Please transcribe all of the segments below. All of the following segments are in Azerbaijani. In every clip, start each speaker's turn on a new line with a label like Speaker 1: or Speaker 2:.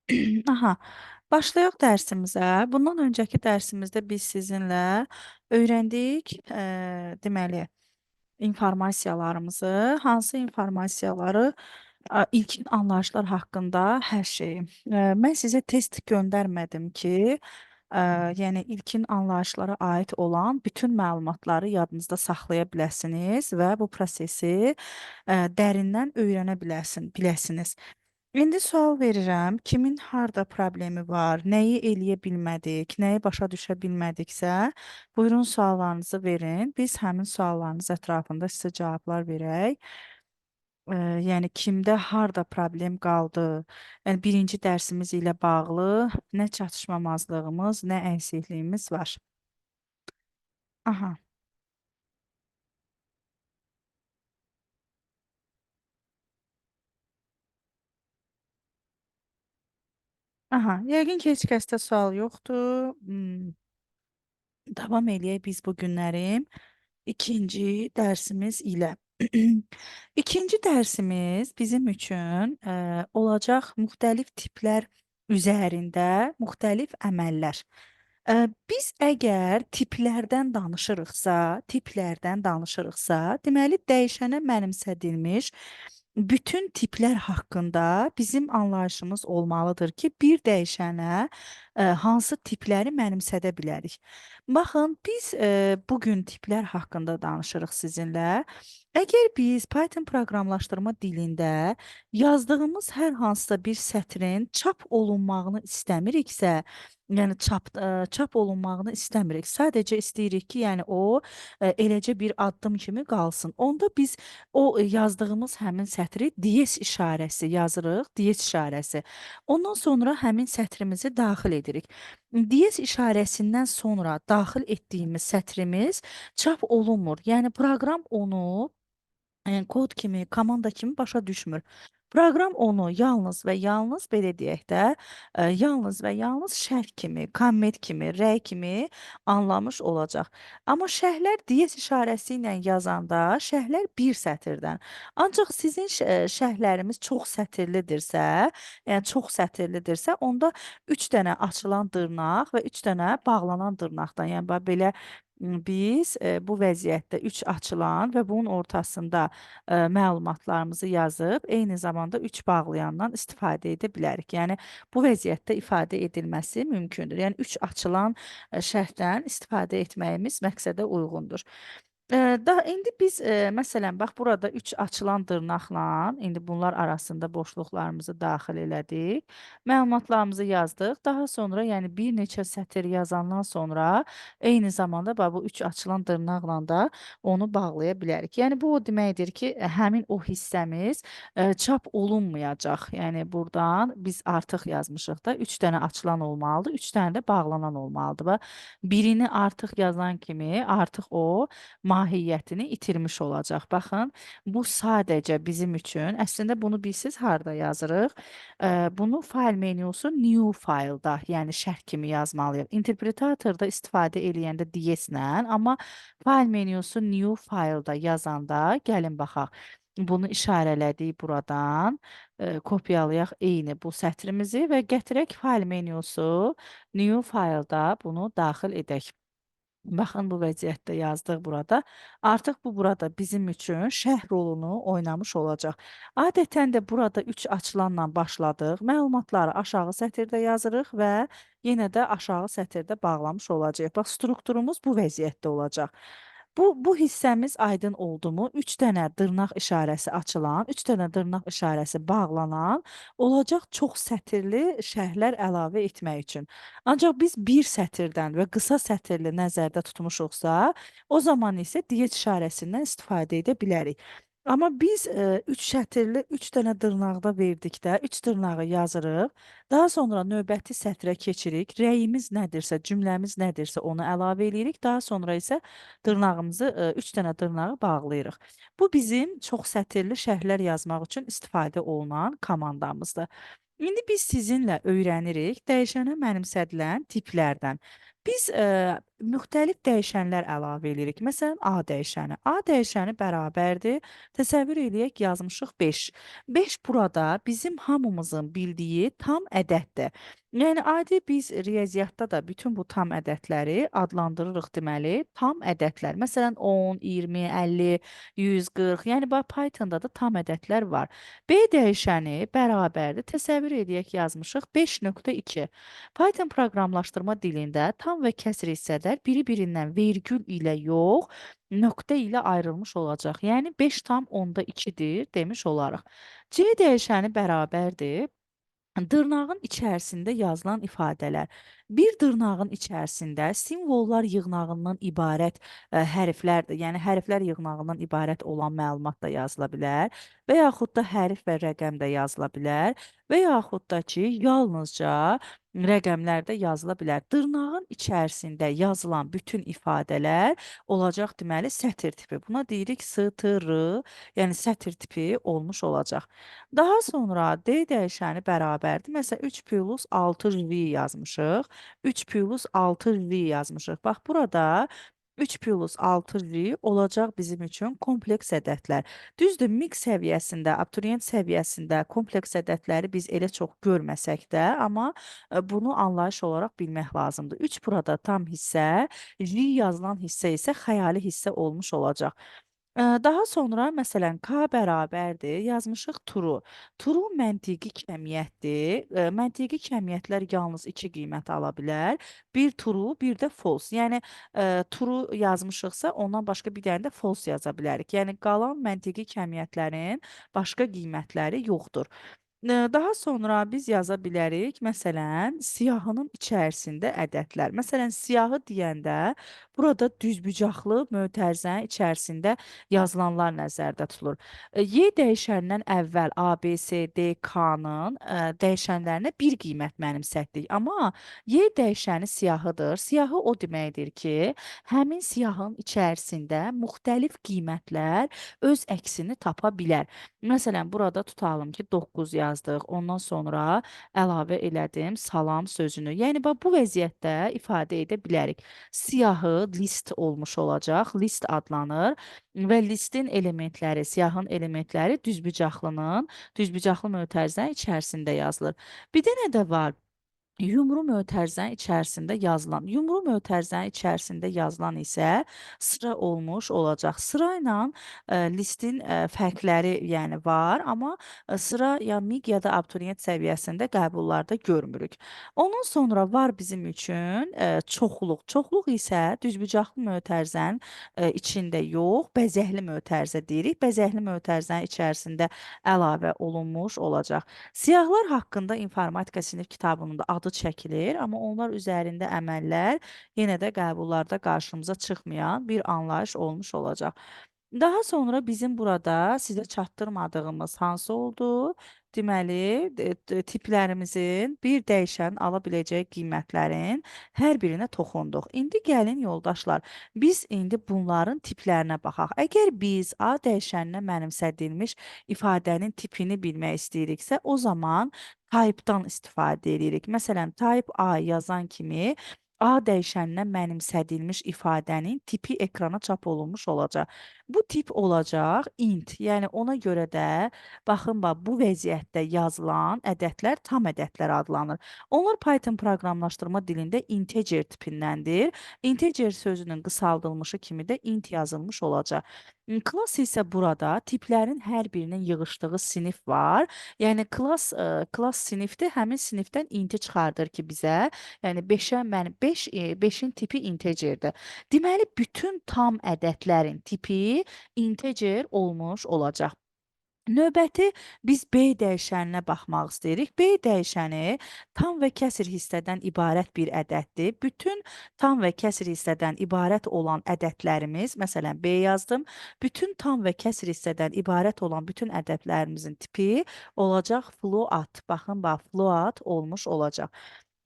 Speaker 1: Aha, başlayaq dərsimizə. Bundan öncəki dərsimizdə biz sizinlə öyrəndik, deməli, informasiyalarımızı, hansı informasiyaları, ilkin anlayışlar haqqında hər şeyi. Mən sizə test göndərmədim ki, yəni ilkin anlayışlara aid olan bütün məlumatları yadınızda saxlaya biləsiniz və bu prosesi dərindən öyrənə biləsiniz. İndi sual verirəm. Kimin harda problemi var, nəyi eləyə bilmədik, nəyi başa düşə bilmədiksə, buyurun suallarınızı verin. Biz həmin suallarınız ətrafında sizə cavablar verək. Yəni kimdə harda problem qaldı? Yəni birinci dərsimiz ilə bağlı nə çatışmamazlığımız, nə əksikliyimiz var. Aha, aha. Yəqin ki, heç kəsdə sual yoxdur. Davam eləyək biz bu günləri. İkinci dərsimiz ilə. İkinci dərsimiz bizim üçün olacaq müxtəlif tiplər üzərində müxtəlif əməllər. Biz əgər tiplərdən danışırıqsa, deməli dəyişənə mənimsədilmiş bütün tiplər haqqında bizim anlayışımız olmalıdır ki, bir dəyişənə hansı tipləri mənimsədə bilərik. Baxın, biz bu gün tiplər haqqında danışırıq sizinlə. Əgər biz Python proqramlaşdırma dilində yazdığımız hər hansısa bir sətrin çap olunmağını istəmiriksə, yəni çap olunmağını istəmirik. Sadəcə istəyirik ki, yəni o eləcə bir addım kimi qalsın. Onda biz o yazdığımız həmin sətri DS işarəsi yazırıq, DS işarəsi. Ondan sonra həmin sətrimizi daxil edirik. DS işarəsindən sonra daxil etdiyimiz sətrimiz çap olunmur. Yəni proqram onu kod kimi, komanda kimi başa düşmür. Proqram onu yalnız və yalnız belə deyək də, yalnız və yalnız şərh kimi, komment kimi, rəy kimi anlamış olacaq. Amma şərhlər DS işarəsi ilə yazanda şərhlər bir sətirdən. Ancaq sizin şərhlərimiz çox sətirlidirsə, yəni çox sətirlidirsə, onda 3 dənə açılan dırnaq və 3 dənə bağlanan dırnaqdan, yəni belə biz bu vəziyyətdə 3 açılan və bunun ortasında məlumatlarımızı yazıb, eyni zamanda 3 bağlayandan istifadə edə bilərik. Yəni bu vəziyyətdə ifadə edilməsi mümkündür. Yəni 3 açılan şərhdən istifadə etməyimiz məqsədə uyğundur. İndi biz məsələn bax burada 3 açılan dırnaqla indi bunlar arasında boşluqlarımızı daxil elədik. Məlumatlarımızı yazdıq. Daha sonra yəni bir neçə sətr yazandan sonra eyni zamanda bax bu 3 açılan dırnaqla da onu bağlaya bilərik. Yəni bu o deməkdir ki, həmin o hissəmiz çap olunmayacaq. Yəni burdan biz artıq yazmışıq da 3 dənə açılan olmalıdır, 3 dənə də bağlanan olmalıdır. Və birini artıq yazan kimi artıq o mahiyyətini itirmiş olacaq. Baxın, bu sadəcə bizim üçün, əslində bunu bilsiz harda yazırıq? Bunu fayl menyusu new file'da, yəni şərh kimi yazmalıyıq. Interpretatorda istifadə eləyəndə DS-lə, amma fayl menyusu new file'da yazanda gəlin baxaq. Bunu işarələdik buradan. Kopyalayaq eyni bu sətrimizi və gətirək fayl menyusu new file'da bunu daxil edək. Baxın bu vəziyyətdə yazdıq burada. Artıq bu burada bizim üçün şərh rolunu oynamış olacaq. Adətən də burada 3 açılanla başladıq. Məlumatları aşağı sətirdə yazırıq və yenə də aşağı sətirdə bağlamış olacağıq. Bax strukturumuz bu vəziyyətdə olacaq. Bu hissəmiz aydın oldumu? 3 dənə dırnaq işarəsi açılan, 3 dənə dırnaq işarəsi bağlanan olacaq çox sətirli şərhlər əlavə etmək üçün. Ancaq biz bir sətirdən və qısa sətirli nəzərdə tutmuşuqsa, o zaman isə diyet işarəsindən istifadə edə bilərik. Amma biz 3 sətirli 3 dənə dırnaqda verdikdə 3 dırnağı yazırıq. Daha sonra növbəti sətrə keçirik. Rəyimiz nədirsə, cümləmiz nədirsə onu əlavə eləyirik. Daha sonra isə dırnağımızı 3 dənə dırnağı bağlayırıq. Bu bizim çox sətirli şərhlər yazmaq üçün istifadə olunan komandamızdır. İndi biz sizinlə öyrənirik dəyişənə mənimsədilən tiplərdən. Biz müxtəlif dəyişənlər əlavə edirik. Məsələn, A dəyişəni. A dəyişəni bərabərdir. Təsəvvür eləyək, yazmışıq 5. 5 burada bizim hamımızın bildiyi tam ədəddir. Yəni adi biz riyaziyyatda da bütün bu tam ədədləri adlandırırıq deməli, tam ədədlər. Məsələn, 10, 20, 50, 140. Yəni bax Pythonda da tam ədədlər var. B dəyişəni bərabərdir. Təsəvvür eləyək, yazmışıq 5.2. Python proqramlaşdırma dilində tam və kəsr hissələr biri-birindən vergül ilə yox, nöqtə ilə ayrılmış olacaq. Yəni 5 tam onda 2-dir demiş olarıq. C dəyişəni bərabərdir. Dırnağın içərisində yazılan ifadələr. Bir dırnağın içərisində simvollar yığınağından ibarət hərflərdir. Yəni hərflər yığınağından ibarət olan məlumat da yazıla bilər və yaxud da hərf və rəqəm də yazıla bilər və yaxud da ki, yalnızca rəqəmlər də yazıla bilər. Dırnağın içərisində yazılan bütün ifadələr olacaq deməli sətr tipi. Buna deyirik STR, yəni sətr tipi olmuş olacaq. Daha sonra D dəyişəni bərabərdir. Məsələn, 3 plus 6V yazmışıq. 3 plus 6V yazmışıq. Bax, burada 3 plus 6V olacaq bizim üçün kompleks ədədlər. Düzdür, mix səviyyəsində, abituriyent səviyyəsində kompleks ədədləri biz elə çox görməsək də, amma bunu anlayış olaraq bilmək lazımdır. 3 burada tam hissə, V yazılan hissə isə xəyali hissə olmuş olacaq. Daha sonra məsələn K bərabərdir, yazmışıq true. True məntiqi kəmiyyətdir. Məntiqi kəmiyyətlər yalnız 2 qiymət ala bilər. Bir true, bir də false. Yəni true yazmışıqsa, ondan başqa bir dənə də false yaza bilərik. Yəni qalan məntiqi kəmiyyətlərin başqa qiymətləri yoxdur. Daha sonra biz yaza bilərik, məsələn, siyahının içərisində ədədlər. Məsələn, siyahı deyəndə burada düzbucaqlı mötərizənin içərisində yazılanlar nəzərdə tutulur. Y dəyişənindən əvvəl A, B, C, D, K-nın dəyişənlərinə bir qiymət mənimsətdik. Amma Y dəyişəni siyahıdır. Siyahı o deməkdir ki, həmin siyahının içərisində müxtəlif qiymətlər öz əksini tapa bilər. Məsələn, burada tutalım ki, 9 yazdıq. Ondan sonra əlavə elədim salam sözünü. Yəni bax bu vəziyyətdə ifadə edə bilərik. Siyahı list olmuş olacaq. List adlanır və listin elementləri, siyahın elementləri düzbucaqlı mötərizənin içərisində yazılır. Bir dənə də var. Yumru mötərizənin içərisində yazılan. Yumru mötərizənin içərisində yazılan isə sıra olmuş olacaq. Sıra ilə listin fərqləri yəni var, amma sıra ya MİQ ya da abituriyent səviyyəsində qəbullarda görmürük. Ondan sonra var bizim üçün çoxluq. Çoxluq isə düzbucaqlı mötərizənin içində yox, bəzəkli mötərizə deyirik. Bəzəkli mötərizənin içərisində əlavə olunmuş olacaq. Siyahılar haqqında informatika sinif kitabının da adı çəkilir, amma onlar üzərində əməllər yenə də qəbullarda qarşımıza çıxmayan bir anlayış olmuş olacaq. Daha sonra bizim burada sizə çatdırmadığımız hansı oldu? Deməli, tiplərimizin bir dəyişən ala biləcəyi qiymətlərin hər birinə toxunduq. İndi gəlin yoldaşlar, biz indi bunların tiplərinə baxaq. Əgər biz A dəyişəninə mənimsədilmiş ifadənin tipini bilmək istəyiriksə, o zaman type-dan istifadə edirik. Məsələn, type A yazan kimi A dəyişəninə mənimsədilmiş ifadənin tipi ekrana çap olunmuş olacaq. Bu tip olacaq int. Yəni ona görə də baxın bax bu vəziyyətdə yazılan ədədlər tam ədədlər adlanır. Onlar Python proqramlaşdırma dilində integer tipindəndir. Integer sözünün qısaldılmışı kimi də int yazılmış olacaq. Klass isə burada tiplərin hər birinin yığışdığı sinif var. Yəni klass sinifdir. Həmin sinifdən inti çıxardır ki, bizə. Yəni 5-ə mənim 5-in tipi integerdir. Deməli bütün tam ədədlərin tipi integer olmuş olacaq. Növbəti biz B dəyişəninə baxmaq istəyirik. B dəyişəni tam və kəsr hissədən ibarət bir ədəddir. Bütün tam və kəsr hissədən ibarət olan ədədlərimiz, məsələn B yazdım. Bütün tam və kəsr hissədən ibarət olan bütün ədədlərimizin tipi olacaq float. Baxın bax float olmuş olacaq.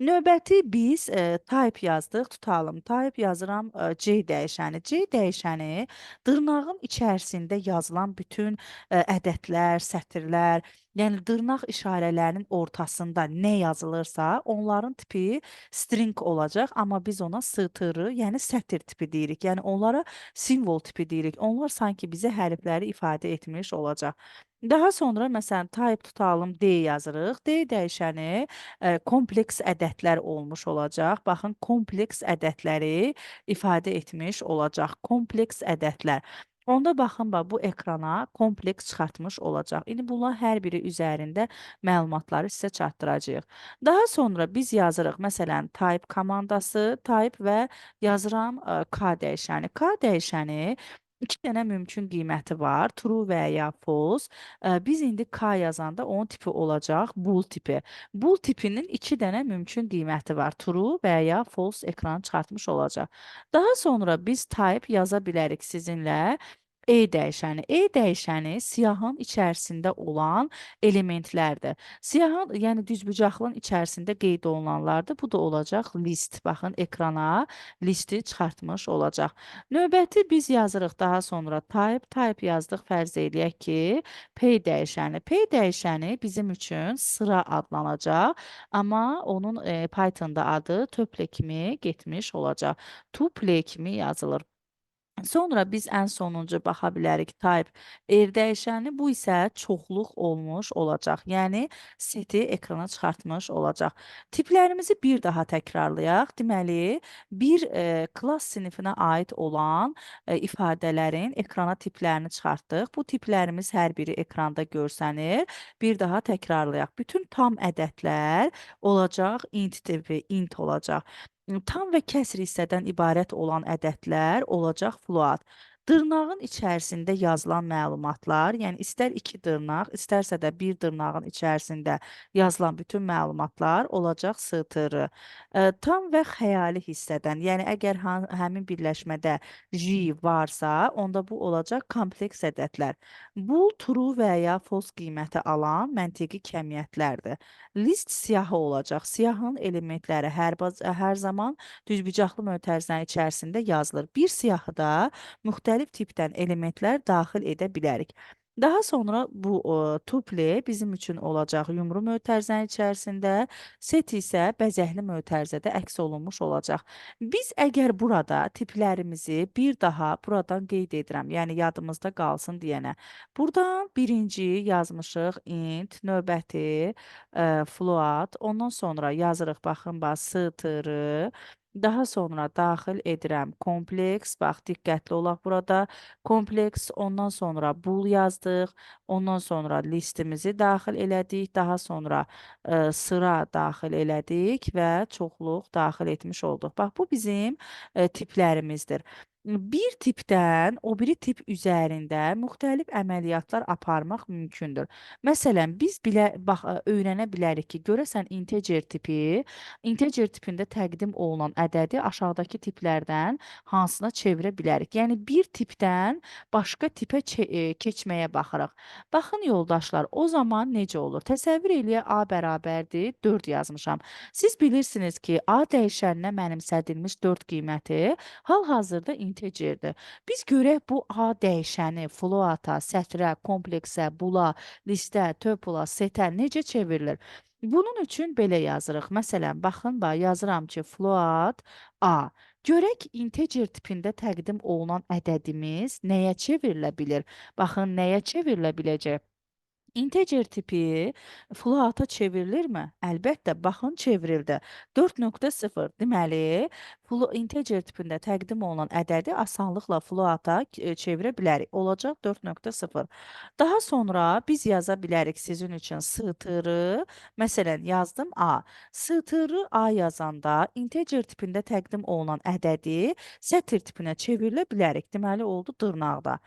Speaker 1: Növbəti biz type yazdıq, tutalım. Type yazıram C dəyişəni. C dəyişəni dırnağın içərisində yazılan bütün ədədlər, sətirlər, Yəni dırnaq işarələrinin ortasında nə yazılırsa, onların tipi string olacaq, amma biz ona STR, yəni sətr tipi deyirik. Yəni onlara simvol tipi deyirik. Onlar sanki bizə hərfləri ifadə etmiş olacaq. Daha sonra məsələn type tutalım D yazırıq. D dəyişəni kompleks ədədlər olmuş olacaq. Baxın, kompleks ədədləri ifadə etmiş olacaq. Kompleks ədədlər. Onda baxın, bax, bu ekrana kompleks çıxartmış olacaq. İndi bunlar hər biri üzərində məlumatları sizə çatdıracağıq. Daha sonra biz yazırıq, məsələn, type komandası, type və yazıram K dəyişəni. K dəyişəni iki dənə mümkün qiyməti var, true və ya false. Biz indi K yazanda onun tipi olacaq bool tipi. Bool tipinin iki dənə mümkün qiyməti var, true və ya false ekranı çıxartmış olacaq. Daha sonra biz type yaza bilərik sizinlə. E dəyişəni. E dəyişəni siyahın içərisində olan elementlərdir. Siyahın, yəni düzbucaqlının içərisində qeyd olunanlardır. Bu da olacaq list. Baxın, ekrana listi çıxartmış olacaq. Növbəti biz yazırıq daha sonra type. Type yazdıq, fərz eləyək ki, P dəyişəni. P dəyişəni bizim üçün sıra adlanacaq. Amma onun Pythonda adı tuple kimi getmiş olacaq. Tuple kimi yazılır. Sonra biz ən sonuncu baxa bilərik type R dəyişəni. Bu isə çoxluq olmuş olacaq. Yəni seti ekrana çıxartmış olacaq. Tiplərimizi bir daha təkrarlayaq. Deməli, bir klass sinifinə aid olan ifadələrin ekrana tiplərini çıxartdıq. Bu tiplərimiz hər biri ekranda görsənir. Bir daha təkrarlayaq. Bütün tam ədədlər olacaq int tipi, int olacaq. Tam və kəsr hissədən ibarət olan ədədlər olacaq float. Dırnağın içərisində yazılan məlumatlar, yəni istər 2 dırnaq, istərsə də bir dırnağın içərisində yazılan bütün məlumatlar olacaq STR. Tam və xəyali hissədən, yəni əgər həmin birləşmədə J varsa, onda bu olacaq kompleks ədədlər. Bu true və ya false qiyməti alan məntiqi kəmiyyətlərdir. List siyahı olacaq. Siyahın elementləri hər zaman düzbucaqlı mötərizənin içərisində yazılır. Bir siyahıda müxtəlif tipdən elementlər daxil edə bilərik. Daha sonra bu tuple bizim üçün olacaq yumru mötərizənin içərisində, set isə bəzəkli mötərizədə əks olunmuş olacaq. Biz əgər burada tiplərimizi bir daha buradan qeyd edirəm, yəni yadımızda qalsın deyənə. Buradan birinci yazmışıq int, növbəti float, ondan sonra yazırıq, baxın, bax, str, daha sonra daxil edirəm kompleks, bax, diqqətli olaq burada, kompleks, ondan sonra bool yazdıq, ondan sonra listimizi daxil elədik, daha sonra sıra daxil elədik və çoxluq daxil etmiş olduq. Bax, bu bizim tiplərimizdir. Bir tipdən o biri tip üzərində müxtəlif əməliyyatlar aparmaq mümkündür. Məsələn, biz öyrənə bilərik ki, görəsən integer tipində təqdim olunan ədədi aşağıdakı tiplərdən hansına çevirə bilərik? Yəni bir tipdən başqa tipə keçməyə baxırıq. Baxın yoldaşlar, o zaman necə olur? Təsəvvür eləyə A bərabərdir 4 yazmışam. Siz bilirsiniz ki, A dəyişəninə mənimsədilmiş 4 qiyməti hal-hazırda integerdir. Biz görək bu A dəyişəni floata, sətrə, kompleksə, bula, listə, tupula, setə necə çevrilir? Bunun üçün belə yazırıq. Məsələn, baxın, yazıram ki, float A. Görək integer tipində təqdim olunan ədədimiz nəyə çevrilə bilir? Baxın, nəyə çevrilə biləcək? Integer tipi floata çevrilirmi? Əlbəttə, baxın, çevrildi. 4.0. Deməli, integer tipində təqdim olunan ədədi asanlıqla floata çevirə bilərik. Olacaq 4.0. Daha sonra biz yaza bilərik sizin üçün str. Məsələn, yazdım A. Str A yazanda integer tipində təqdim olunan ədədi sətr tipinə çevrilə bilərik. Deməli, oldu dırnaqda.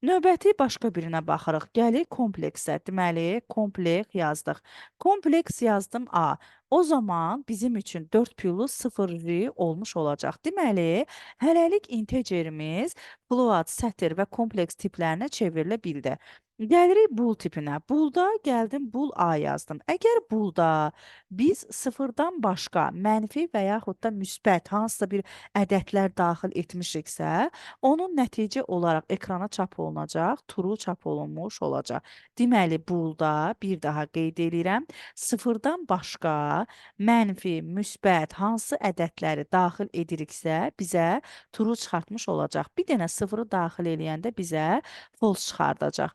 Speaker 1: Növbəti başqa birinə baxırıq. Gəlir kompleksə. Deməli, kompleks yazdıq. Kompleks yazdım A. O zaman bizim üçün 4 plus 0 olmuş olacaq. Deməli, hələlik integerimiz float, sətr və kompleks tiplərinə çevrilə bildi. Gəlirik bul tipinə. Bulda gəldim bul A yazdım. Əgər bulda biz sıfırdan başqa mənfi və yaxud da müsbət hansısa bir ədədlər daxil etmişiksə, onun nəticə olaraq ekrana çap olunacaq, true çap olunmuş olacaq. Deməli, bulda bir daha qeyd edirəm, sıfırdan başqa mənfi, müsbət hansı ədədləri daxil ediriksə, bizə true çıxartmış olacaq. Bir dənə sıfırı daxil eləyəndə bizə false çıxardacaq.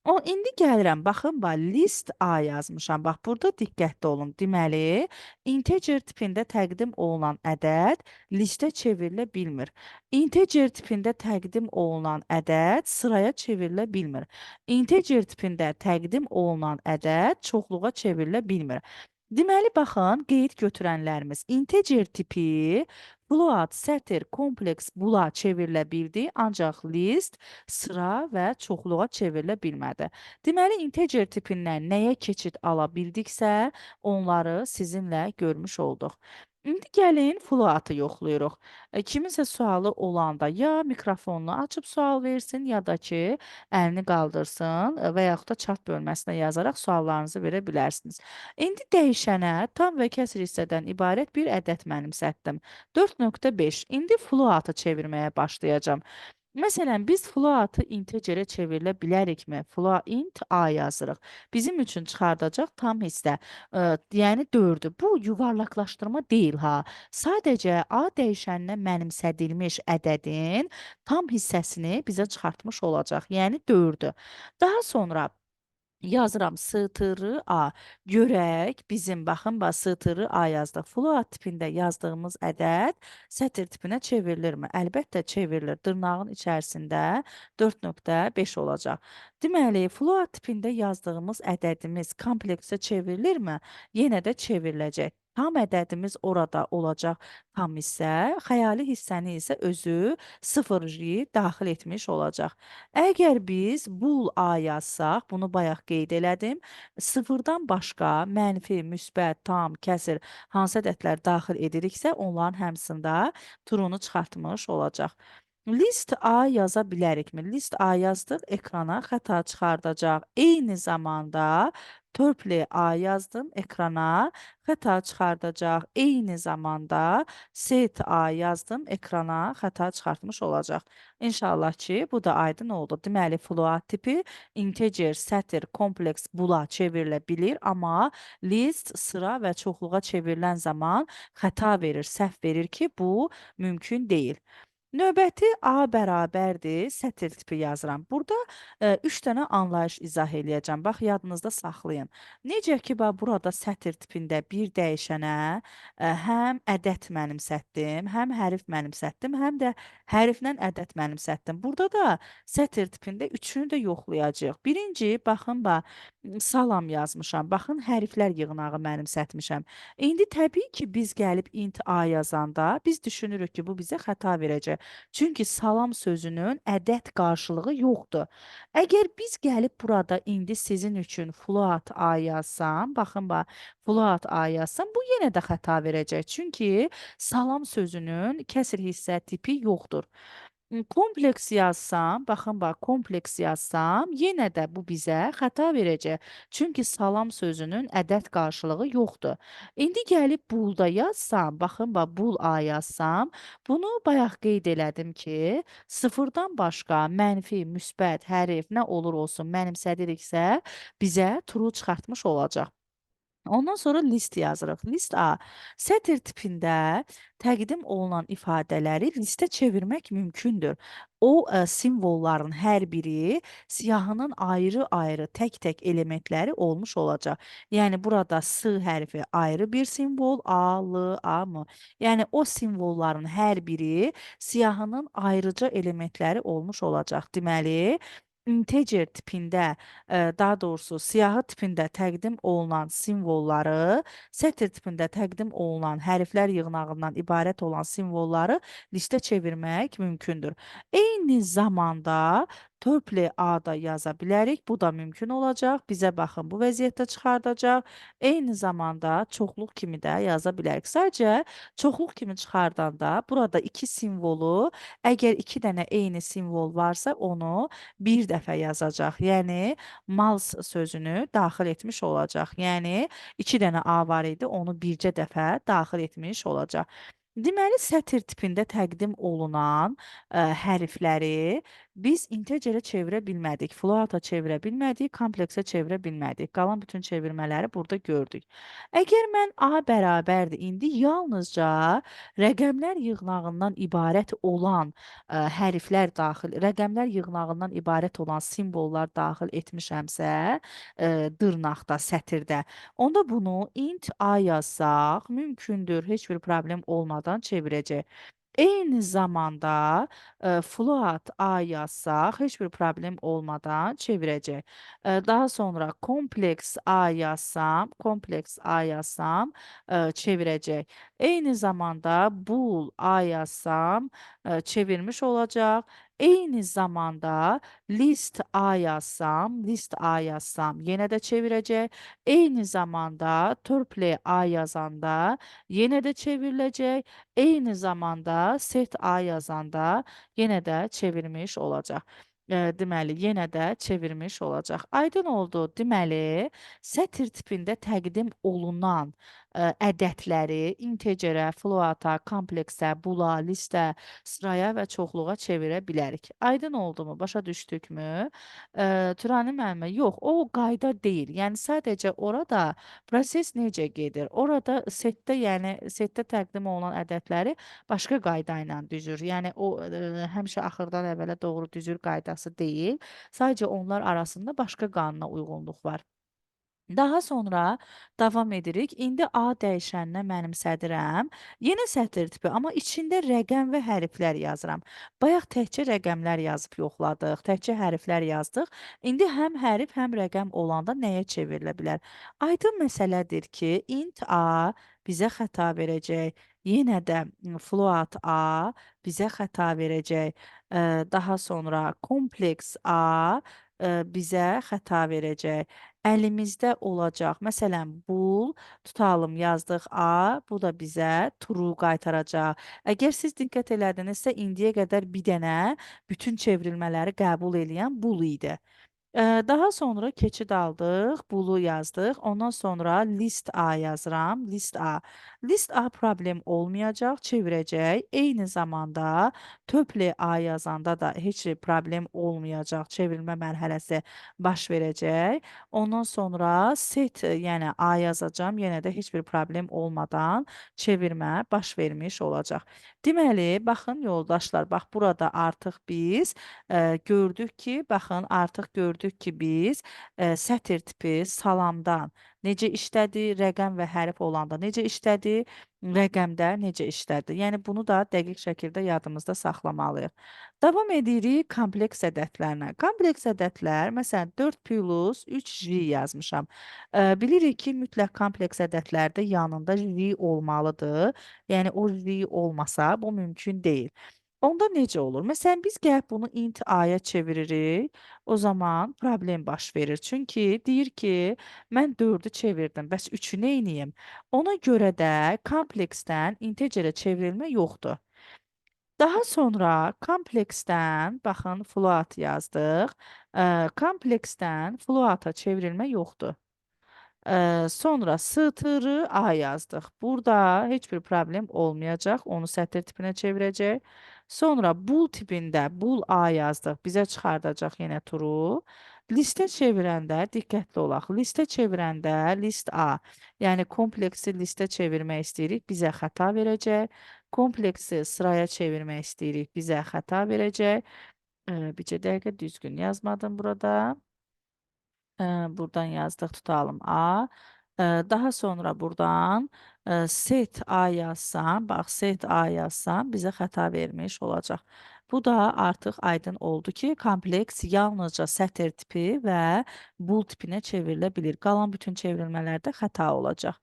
Speaker 1: İndi gəlirəm, baxın, list A yazmışam. Bax, burada diqqətli olun. Deməli, integer tipində təqdim olunan ədəd listə çevrilə bilmir. Integer tipində təqdim olunan ədəd sıraya çevrilə bilmir. Integer tipində təqdim olunan ədəd çoxluğa çevrilə bilmir. Deməli, baxın, qeyd götürənlərimiz integer tipi float, sətir, kompleks bula çevrilə bildi, ancaq list sıra və çoxluğa çevrilə bilmədi. Deməli, integer tipindən nəyə keçid ala bildiksə, onları sizinlə görmüş olduq. İndi gəlin floatı yoxlayırıq. Kiminsə sualı olanda ya mikrofonunu açıb sual versin, ya da ki, əlini qaldırsın və yaxud da chat bölməsinə yazaraq suallarınızı verə bilərsiniz. İndi dəyişənə tam və kəsr hissədən ibarət bir ədəd mənimsətdim. 4.5. İndi floatı çevirməyə başlayacağam. Məsələn, biz floatı integerə çevrilə bilərikmi? Float A yazırıq. Bizim üçün çıxardacaq tam hissə, yəni 4-dür. Bu yuvarlaqlaşdırma deyil ha. Sadəcə A dəyişəninə mənimsədilmiş ədədin tam hissəsini bizə çıxartmış olacaq. Yəni 4-dür. Daha sonra yazıram STR-A. Görək bizim baxın STR-A yazdıq. Float tipində yazdığımız ədəd sətr tipinə çevrilirmi? Əlbəttə çevrilir. Dırnağın içərisində 4.5 olacaq. Deməli, float tipində yazdığımız ədədimiz kompleksə çevrilirmi? Yenə də çevriləcək. Tam ədədimiz orada olacaq tam hissə, xəyali hissəni isə özü 0 daxil etmiş olacaq. Əgər biz bul A yazsaq, bunu bayaq qeyd elədim, sıfırdan başqa mənfi, müsbət, tam, kəsr hansı ədədlər daxil ediriksə, onların həmsində turunu çıxartmış olacaq. List A yaza bilərikmi? List A yazdıq, ekrana xəta çıxardacaq. Eyni zamanda Turple A yazdım, ekrana xəta çıxardacaq. Eyni zamanda set A yazdım, ekrana xəta çıxartmış olacaq. İnşallah ki, bu da aydın oldu. Deməli, float tipi integer, sətir, kompleks bula çevrilə bilir, amma list, sıra və çoxluğa çevrilən zaman xəta verir, səhv verir ki, bu mümkün deyil. Növbəti A bərabərdir, sətr tipi yazıram. Burada 3 dənə anlayış izah eləyəcəm. Bax, yadınızda saxlayın. Necə ki, burada sətr tipində bir dəyişənə həm ədəd mənimsətdim, həm hərf mənimsətdim, həm də hərflə ədəd mənimsətdim. Burada da sətr tipində üçünü də yoxlayacağıq. Birinci, baxın, salam yazmışam. Baxın, hərflər yığınağı mənimsətmişəm. İndi təbii ki, biz gəlib int A yazanda biz düşünürük ki, bu bizə xəta verəcək. Çünki salam sözünün ədəd qarşılığı yoxdur. Əgər biz gəlib burada indi sizin üçün float A yazsam, baxın, float A yazsam, bu yenə də xəta verəcək. Çünki salam sözünün kəsr hissə tipi yoxdur. Kompleks yazsam, baxın, kompleks yazsam, yenə də bu bizə xəta verəcək. Çünki salam sözünün ədəd qarşılığı yoxdur. İndi gəlib bulda yazsam, baxın, bul A yazsam, bunu bayaq qeyd elədim ki, sıfırdan başqa mənfi, müsbət, hərf nə olur olsun mənimsədiriksə, bizə true çıxartmış olacaq. Ondan sonra list yazırıq. List A. Sətr tipində təqdim olunan ifadələri listə çevirmək mümkündür. O simvolların hər biri siyahının ayrı-ayrı tək-tək elementləri olmuş olacaq. Yəni burada S hərfi ayrı bir simvol, A, L, A mı? Yəni o simvolların hər biri siyahının ayrıca elementləri olmuş olacaq. Deməli, integer tipində, daha doğrusu siyahı tipində təqdim olunan simvolları, sətr tipində təqdim olunan hərflər yığınağından ibarət olan simvolları listə çevirmək mümkündür. Eyni zamanda törpli A da yaza bilərik. Bu da mümkün olacaq. Bizə baxın, bu vəziyyətdə çıxardacaq. Eyni zamanda çoxluq kimi də yaza bilərik. Sadəcə çoxluq kimi çıxardanda burada iki simvolu, əgər iki dənə eyni simvol varsa, onu bir dəfə yazacaq. Yəni, mals sözünü daxil etmiş olacaq. Yəni, iki dənə A var idi, onu bircə dəfə daxil etmiş olacaq. Deməli, sətr tipində təqdim olunan hərfləri biz integerə çevirə bilmədik, floata çevirə bilmədik, kompleksə çevirə bilmədik. Qalan bütün çevirmələri burada gördük. Əgər mən A bərabərdir, indi yalnızca rəqəmlər yığnağından ibarət olan hərflər daxil, rəqəmlər yığnağından ibarət olan simvollar daxil etmişəmsə, dırnaqda, sətirdə, onda bunu int A yazsaq mümkündür, heç bir problem olmadan çevirəcək. Eyni zamanda float A yazsaq heç bir problem olmadan çevirəcək. Daha sonra kompleks A yazsam çevirəcək. Eyni zamanda bool A yazsam çevirmiş olacaq. Eyni zamanda list A yazsam yenə də çevirəcək. Eyni zamanda turple A yazanda yenə də çevriləcək. Eyni zamanda set A yazanda yenə də çevirmiş olacaq. Deməli, yenə də çevirmiş olacaq. Aydın oldu. Deməli, sətr tipində təqdim olunan ədədləri integerə, floata, kompleksə, bula, listə, sıraya və çoxluğa çevirə bilərik. Aydın oldumu? Başa düşdükmü? Turani müəllimə, yox, o qayda deyil. Yəni sadəcə orada proses necə gedir? Orada setdə, yəni setdə təqdim olunan ədədləri başqa qayda ilə düzür. Yəni o həmişə axırdan əvvələ doğru düzür qaydası deyil. Sadəcə onlar arasında başqa qanuna uyğunluq var. Daha sonra davam edirik. İndi A dəyişəninə mənimsədirəm. Yenə sətr tipi, amma içində rəqəm və hərflər yazıram. Bayaq təkcə rəqəmlər yazıb yoxladıq, təkcə hərflər yazdıq. İndi həm hərf, həm rəqəm olanda nəyə çevrilə bilər? Aydın məsələdir ki, int A bizə xəta verəcək. Yenə də float A bizə xəta verəcək. Daha sonra kompleks A bizə xəta verəcək. Əlimizdə olacaq. Məsələn, bool tutalım, yazdıq A, bu da bizə true qaytaracaq. Əgər siz diqqət elədinizsə, indiyə qədər bir dənə bütün çevrilmələri qəbul eləyən bool idi. Daha sonra keçid aldıq, bool'u yazdıq. Ondan sonra list A yazıram, list A. List A problem olmayacaq, çevirəcək. Eyni zamanda töple A yazanda da heç bir problem olmayacaq, çevrilmə mərhələsi baş verəcək. Ondan sonra set, yəni A yazacağam, yenə də heç bir problem olmadan çevirmə baş vermiş olacaq. Deməli, baxın yoldaşlar, bax burada artıq biz gördük ki, baxın artıq gördük ki, biz sətr tipi salamdan necə işlədi, rəqəm və hərf olanda necə işlədi, rəqəmdə necə işlədi. Yəni bunu da dəqiq şəkildə yadımızda saxlamalıyıq. Davam edirik kompleks ədədlərlə. Kompleks ədədlər, məsələn 4 plus 3J yazmışam. Bilirik ki, mütləq kompleks ədədlərdə yanında J olmalıdır. Yəni o J olmasa bu mümkün deyil. Onda necə olur? Məsələn, biz gəlib bunu int A-ya çeviririk. O zaman problem baş verir. Çünki deyir ki, mən 4-ü çevirdim, bəs 3-ü neyniyim? Ona görə də kompleksdən integerə çevrilmə yoxdur. Daha sonra kompleksdən, baxın, float yazdıq. Kompleksdən floata çevrilmə yoxdur. Sonra STR A yazdıq. Burada heç bir problem olmayacaq. Onu sətr tipinə çevirəcək. Sonra bool tipində bool A yazdıq. Bizə çıxardacaq yenə true. Listə çevirəndə diqqətli olaq. Listə çevirəndə list A. Yəni kompleksi listə çevirmək istəyirik, bizə xəta verəcək. Kompleksi sıraya çevirmək istəyirik, bizə xəta verəcək. Bircə dəqiqə düzgün yazmadım burada. Buradan yazdıq, tutalım A. Daha sonra buradan set A yazsam, bax set A yazsam bizə xəta vermiş olacaq. Bu da artıq aydın oldu ki, kompleks yalnızca sətr tipi və bool tipinə çevrilə bilir. Qalan bütün çevrilmələrdə xəta olacaq.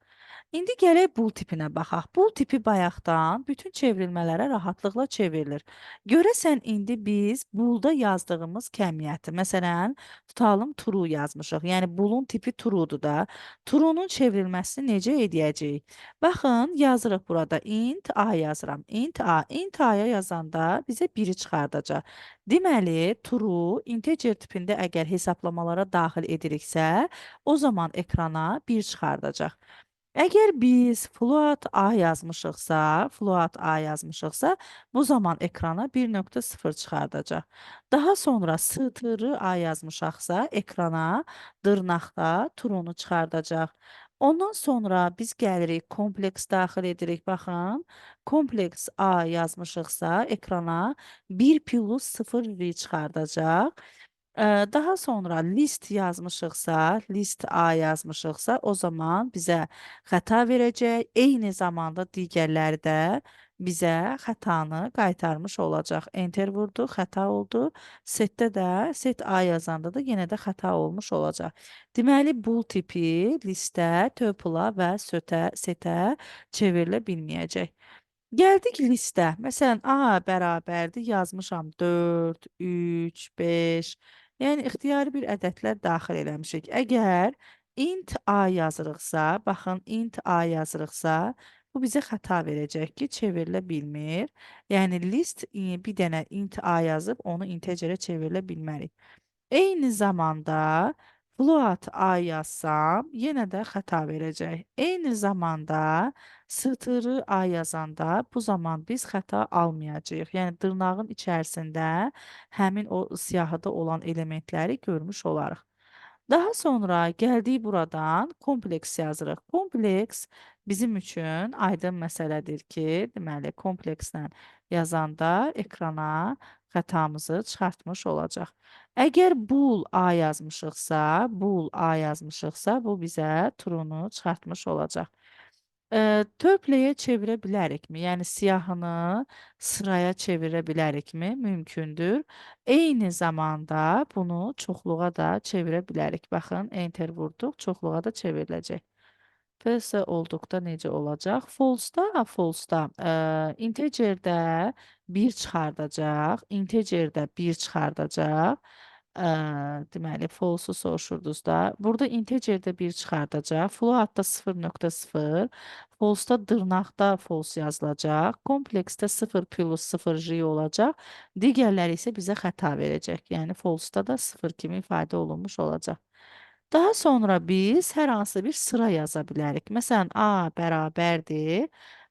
Speaker 1: İndi gələk bul tipinə baxaq. Bul tipi bayaqdan bütün çevrilmələrə rahatlıqla çevrilir. Görəsən indi biz bulda yazdığımız kəmiyyəti, məsələn, tutalım true yazmışıq. Yəni bulun tipi true'dur da. True'nun çevrilməsini necə edəcəyik? Baxın, yazırıq burada int a yazıram. Int a. Int a'ya yazanda bizə 1-i çıxardacaq. Deməli, true integer tipində əgər hesablamalara daxil ediriksə, o zaman ekrana 1 çıxardacaq. Əgər biz float A yazmışıqsa, bu zaman ekrana 1.0 çıxardacaq. Daha sonra str A yazmışaqsa, ekrana dırnaqda true'nu çıxardacaq. Ondan sonra biz gəlirik, kompleks daxil edirik. Baxın, kompleks A yazmışıqsa, ekrana 1 plus 0 çıxardacaq. Daha sonra list yazmışıqsa, list A yazmışıqsa, o zaman bizə xəta verəcək. Eyni zamanda digərləri də bizə xətanı qaytarmış olacaq. Enter vurduq, xəta oldu. Setdə də, set A yazanda da yenə də xəta olmuş olacaq. Deməli, bul tipi listə, tuple və setə çevrilə bilməyəcək. Gəldik listə. Məsələn, A bərabərdir, yazmışam 4, 3, 5. Yəni, ixtiyari bir ədədlər daxil eləmişik. Əgər int A yazırıqsa, baxın, int A yazırıqsa, bu bizə xəta verəcək ki, çevrilə bilmir. Yəni, list bir dənə int A yazıb, onu integerə çevrilə bilmərik. Eyni zamanda float A yazsam, yenə də xəta verəcək. Eyni zamanda str A yazanda bu zaman biz xəta almayacağıq. Yəni dırnağın içərisində həmin o siyahıda olan elementləri görmüş olarıq. Daha sonra gəldik buradan kompleks yazırıq. Kompleks bizim üçün aydın məsələdir ki, deməli komplekslə yazanda ekrana xətamızı çıxartmış olacaq. Əgər bool A yazmışıqsa, bu bizə true'nu çıxartmış olacaq. Tupleyə çevirə bilərikmi? Yəni siyahını sıraya çevirə bilərikmi? Mümkündür. Eyni zamanda bunu çoxluğa da çevirə bilərik. Baxın, enter vurduq, çoxluğa da çevriləcək. PS olduqda necə olacaq? False-da integerdə 1 çıxardacaq, integerdə 1 çıxardacaq. Deməli, false-u soruşurdunuz da. Burada integerdə 1 çıxardacaq, floatda 0.0, false-da dırnaqda false yazılacaq, kompleksdə 0 plus 0 j olacaq, digərləri isə bizə xəta verəcək. Yəni, false-da da 0 kimi ifadə olunmuş olacaq. Daha sonra biz hər hansı bir sıra yaza bilərik. Məsələn, A bərabərdir.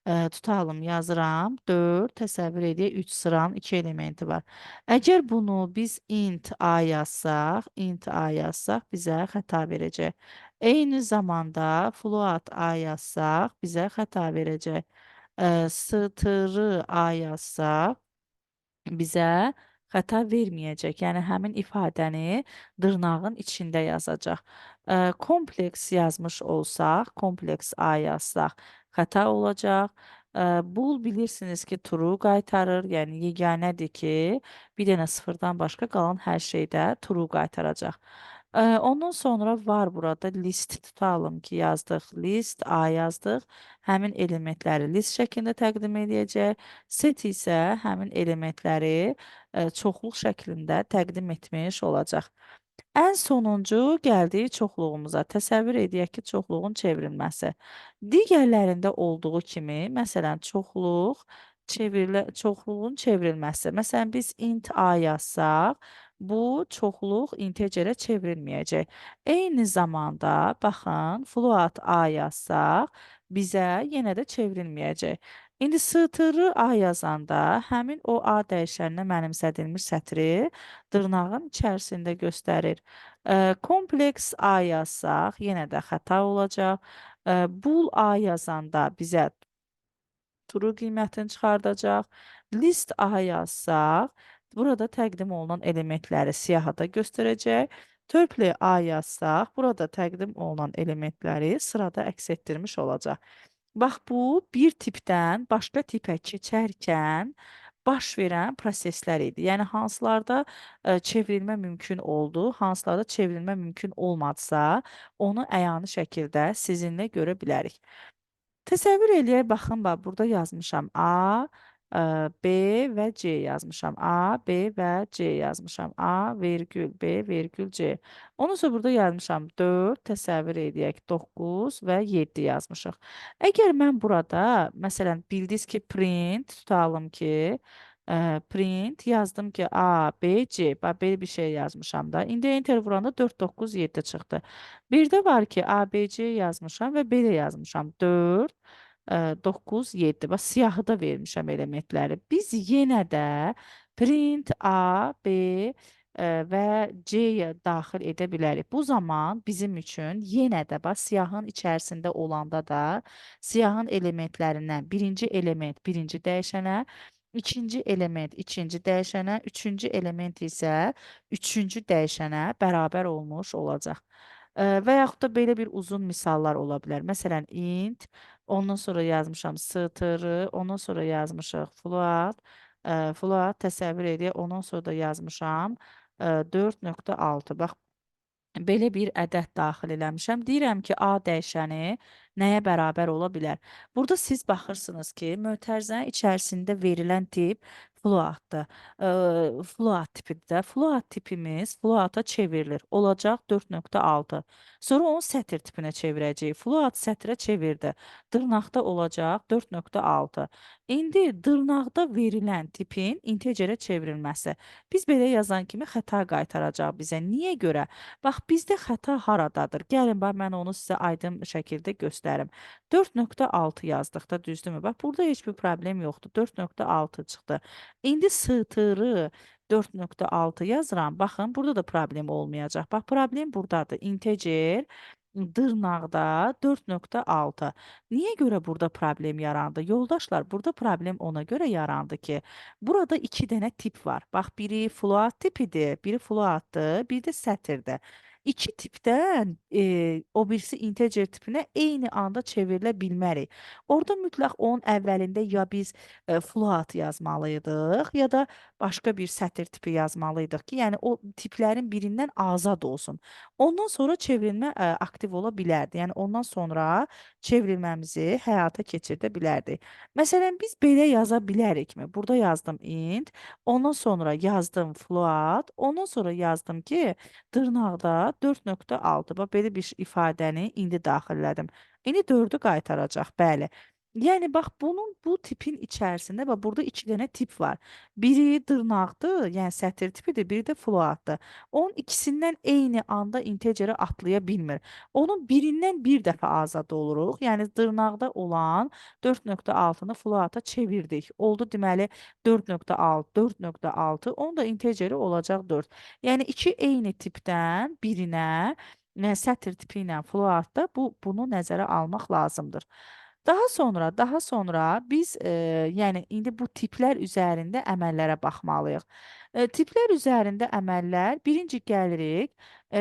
Speaker 1: Tutalım, yazıram. 4, təsəvvür edək, 3 sıranın 2 elementi var. Əgər bunu biz int A yazsaq bizə xəta verəcək. Eyni zamanda float A yazsaq bizə xəta verəcək. Str A yazsaq bizə xəta verməyəcək. Yəni həmin ifadəni dırnağın içində yazacaq. Kompleks yazmış olsaq, kompleks A yazsaq xəta olacaq. Bool bilirsiniz ki, true qaytarır. Yəni yeganədir ki, bir dənə sıfırdan başqa qalan hər şeydə true qaytaracaq. Ondan sonra var burada list tutalım ki, yazdıq list, A yazdıq. Həmin elementləri list şəklində təqdim edəcək. Set isə həmin elementləri çoxluq şəklində təqdim etmiş olacaq. Ən sonuncu gəldik çoxluğumuza. Təsəvvür edək ki, çoxluğun çevrilməsi. Digərlərində olduğu kimi, məsələn, çoxluğun çevrilməsi. Məsələn, biz int A yazsaq, bu çoxluq integerə çevrilməyəcək. Eyni zamanda, baxın, float A yazsaq, bizə yenə də çevrilməyəcək. İndi str A yazanda həmin o A dəyişəninə mənimsədilmiş sətri dırnağın içərisində göstərir. Kompleks A yazsaq, yenə də xəta olacaq. Bool A yazanda bizə true qiymətini çıxardacaq. List A yazsaq, burada təqdim olunan elementləri siyahıda göstərəcək. Tuple A yazsaq, burada təqdim olunan elementləri sırada əks etdirmiş olacaq. Bax, bu bir tipdən başqa tipə keçərkən baş verən proseslər idi. Yəni, hansılarda çevrilmə mümkün oldu, hansılarda çevrilmə mümkün olmadısa, onu əyani şəkildə sizinlə görə bilərik. Təsəvvür eləyək, baxın, bax, burada yazmışam A, B və C yazmışam. A, B və C yazmışam. A, vergül, B, vergül, C. Ondan sonra burada yazmışam 4, təsəvvür eləyək 9 və 7 yazmışıq. Əgər mən burada, məsələn, bildiniz ki, print tutalım ki, print yazdım ki, A, B, C. Bax, belə bir şey yazmışam da. İndi enter vuranda 4, 9, 7 çıxdı. Bir də var ki, A, B, C yazmışam və belə yazmışam. 4, 9, 7. Bax, siyahıda vermişəm elementləri. Biz yenə də print A, B və C-yə daxil edə bilərik. Bu zaman bizim üçün yenə də bax, siyahın içərisində olanda da siyahın elementlərindən birinci element birinci dəyişənə, ikinci element ikinci dəyişənə, üçüncü element isə üçüncü dəyişənə bərabər olmuş olacaq. Və yaxud da belə bir uzun misallar ola bilər. Məsələn, int, ondan sonra yazmışam str, ondan sonra yazmışıq float, float təsəvvür edək, ondan sonra da yazmışam 4.6. Bax, belə bir ədəd daxil eləmişəm. Deyirəm ki, A dəyişəni nəyə bərabər ola bilər? Burada siz baxırsınız ki, mötərizənin içərisində verilən tip floatdır. Float tipidir də. Float tipimiz floata çevrilir. Olacaq 4.6. Sonra onu sətr tipinə çevirəcəyik. Float sətrə çevirdi. Dırnaqda olacaq 4.6. İndi dırnaqda verilən tipin integerə çevrilməsi. Biz belə yazan kimi xəta qaytaracaq bizə. Niyə görə? Bax, bizdə xəta haradadır? Gəlin, bax, mən onu sizə aydın şəkildə göstərim. 4.6 yazdıqda, düzdürmü? Bax, burada heç bir problem yoxdur. 4.6 çıxdı. İndi sığtırı 4.6 yazıram. Baxın, burada da problem olmayacaq. Bax, problem buradadır. Integer dırnaqda 4.6. Niyə görə burada problem yarandı? Yoldaşlar, burada problem ona görə yarandı ki, burada iki dənə tip var. Bax, biri float tipidir, biri floatdır, biri də sətirdir. İki tipdən o birisi integer tipinə eyni anda çevrilə bilmərik. Orada mütləq onun əvvəlində ya biz float yazmalıydıq, ya da başqa bir sətr tipi yazmalıydıq ki, yəni o tiplərin birindən azad olsun. Ondan sonra çevrilmə aktiv ola bilərdi. Yəni ondan sonra çevrilməmizi həyata keçirdə bilərdik. Məsələn, biz belə yaza bilərikmi? Burada yazdım int, ondan sonra yazdım float, ondan sonra yazdım ki, dırnaqda 4.6. Bax, belə bir ifadəni indi daxil elədim. İndi 4-ü qaytaracaq, bəli. Yəni, bax, bu tipin içərisində, bax, burada iki dənə tip var. Biri dırnaqdır, yəni sətr tipidir, biri də floatdır. Onun ikisindən eyni anda integerə atlaya bilmir. Onun birindən bir dəfə azad oluruq. Yəni, dırnaqda olan 4.6-nı floata çevirdik. Oldu, deməli, 4.6, 4.6, onun da integeri olacaq 4. Yəni, iki eyni tipdən birinə, yəni sətr tipi ilə floatda bunu nəzərə almaq lazımdır. Daha sonra biz, yəni indi bu tiplər üzərində əməllərə baxmalıyıq. Tiplər üzərində əməllər, birinci gəlirik,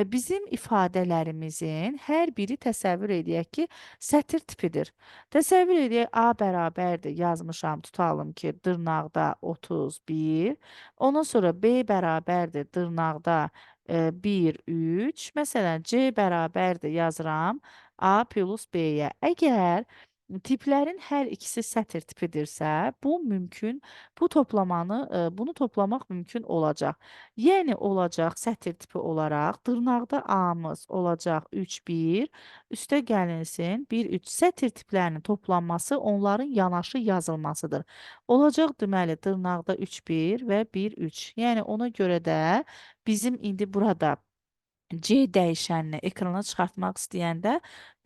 Speaker 1: bizim ifadələrimizin hər biri təsəvvür edək ki, sətr tipidir. Təsəvvür edək, A bərabərdir, yazmışam, tutalım ki, dırnaqda 31. Ondan sonra B bərabərdir, dırnaqda 1, 3. Məsələn, C bərabərdir, yazıram A plus B-yə. Əgər tiplərin hər ikisi sətr tipidirsə, bu mümkün, bunu toplamaq mümkün olacaq. Yəni olacaq sətr tipi olaraq dırnaqda A-mız olacaq 3, 1, üstə gəlinsin 1, 3. Sətr tiplərinin toplanması onların yanaşı yazılmasıdır. Olacaq deməli dırnaqda 3, 1 və 1, 3. Yəni ona görə də bizim indi burada C dəyişənini ekrana çıxartmaq istəyəndə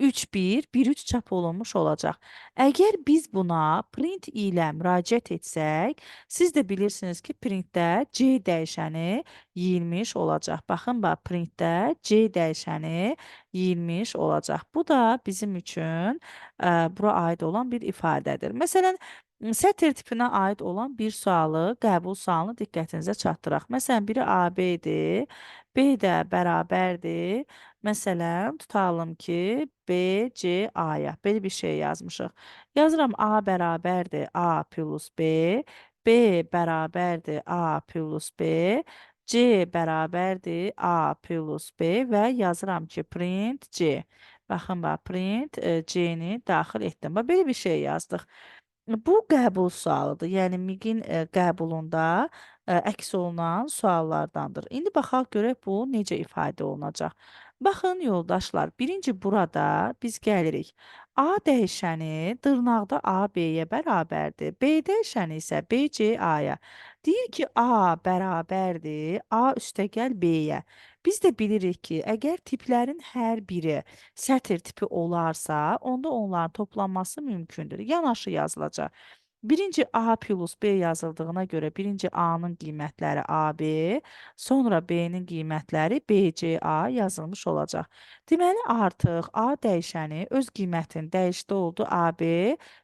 Speaker 1: 3, 1, 1, 3 çap olunmuş olacaq. Əgər biz buna print ilə müraciət etsək, siz də bilirsiniz ki, printdə C dəyişəni 20 olacaq. Baxın, bax, printdə C dəyişəni 20 olacaq. Bu da bizim üçün bura aid olan bir ifadədir. Məsələn, sətr tipinə aid olan bir sualı, qəbul sualını diqqətinizə çatdıraq. Məsələn, biri AB-dir. B də bərabərdir. Məsələn, tutalım ki, B, C, A-ya. Belə bir şey yazmışıq. Yazıram A bərabərdir A plus B. B bərabərdir A plus B. C bərabərdir A plus B və yazıram ki, print C. Baxın bax, print C-ni daxil etdim. Bax, belə bir şey yazdıq. Bu qəbul sualıdır. Yəni MİQ-in qəbulunda əks olunan suallardandır. İndi baxaq görək bu necə ifadə olunacaq. Baxın yoldaşlar, birinci burada biz gəlirik. A dəyişəni dırnaqda A B-yə bərabərdir. B dəyişəni isə B C A-ya. Deyir ki, A bərabərdir A üstəgəl B-yə. Biz də bilirik ki, əgər tiplərin hər biri sətr tipi olarsa, onda onların toplanması mümkündür. Yanaşı yazılacaq. Birinci A plus B yazıldığına görə birinci A-nın qiymətləri AB, sonra B-nin qiymətləri BCA yazılmış olacaq. Deməli, artıq A dəyişəni öz qiymətini dəyişdi oldu AB,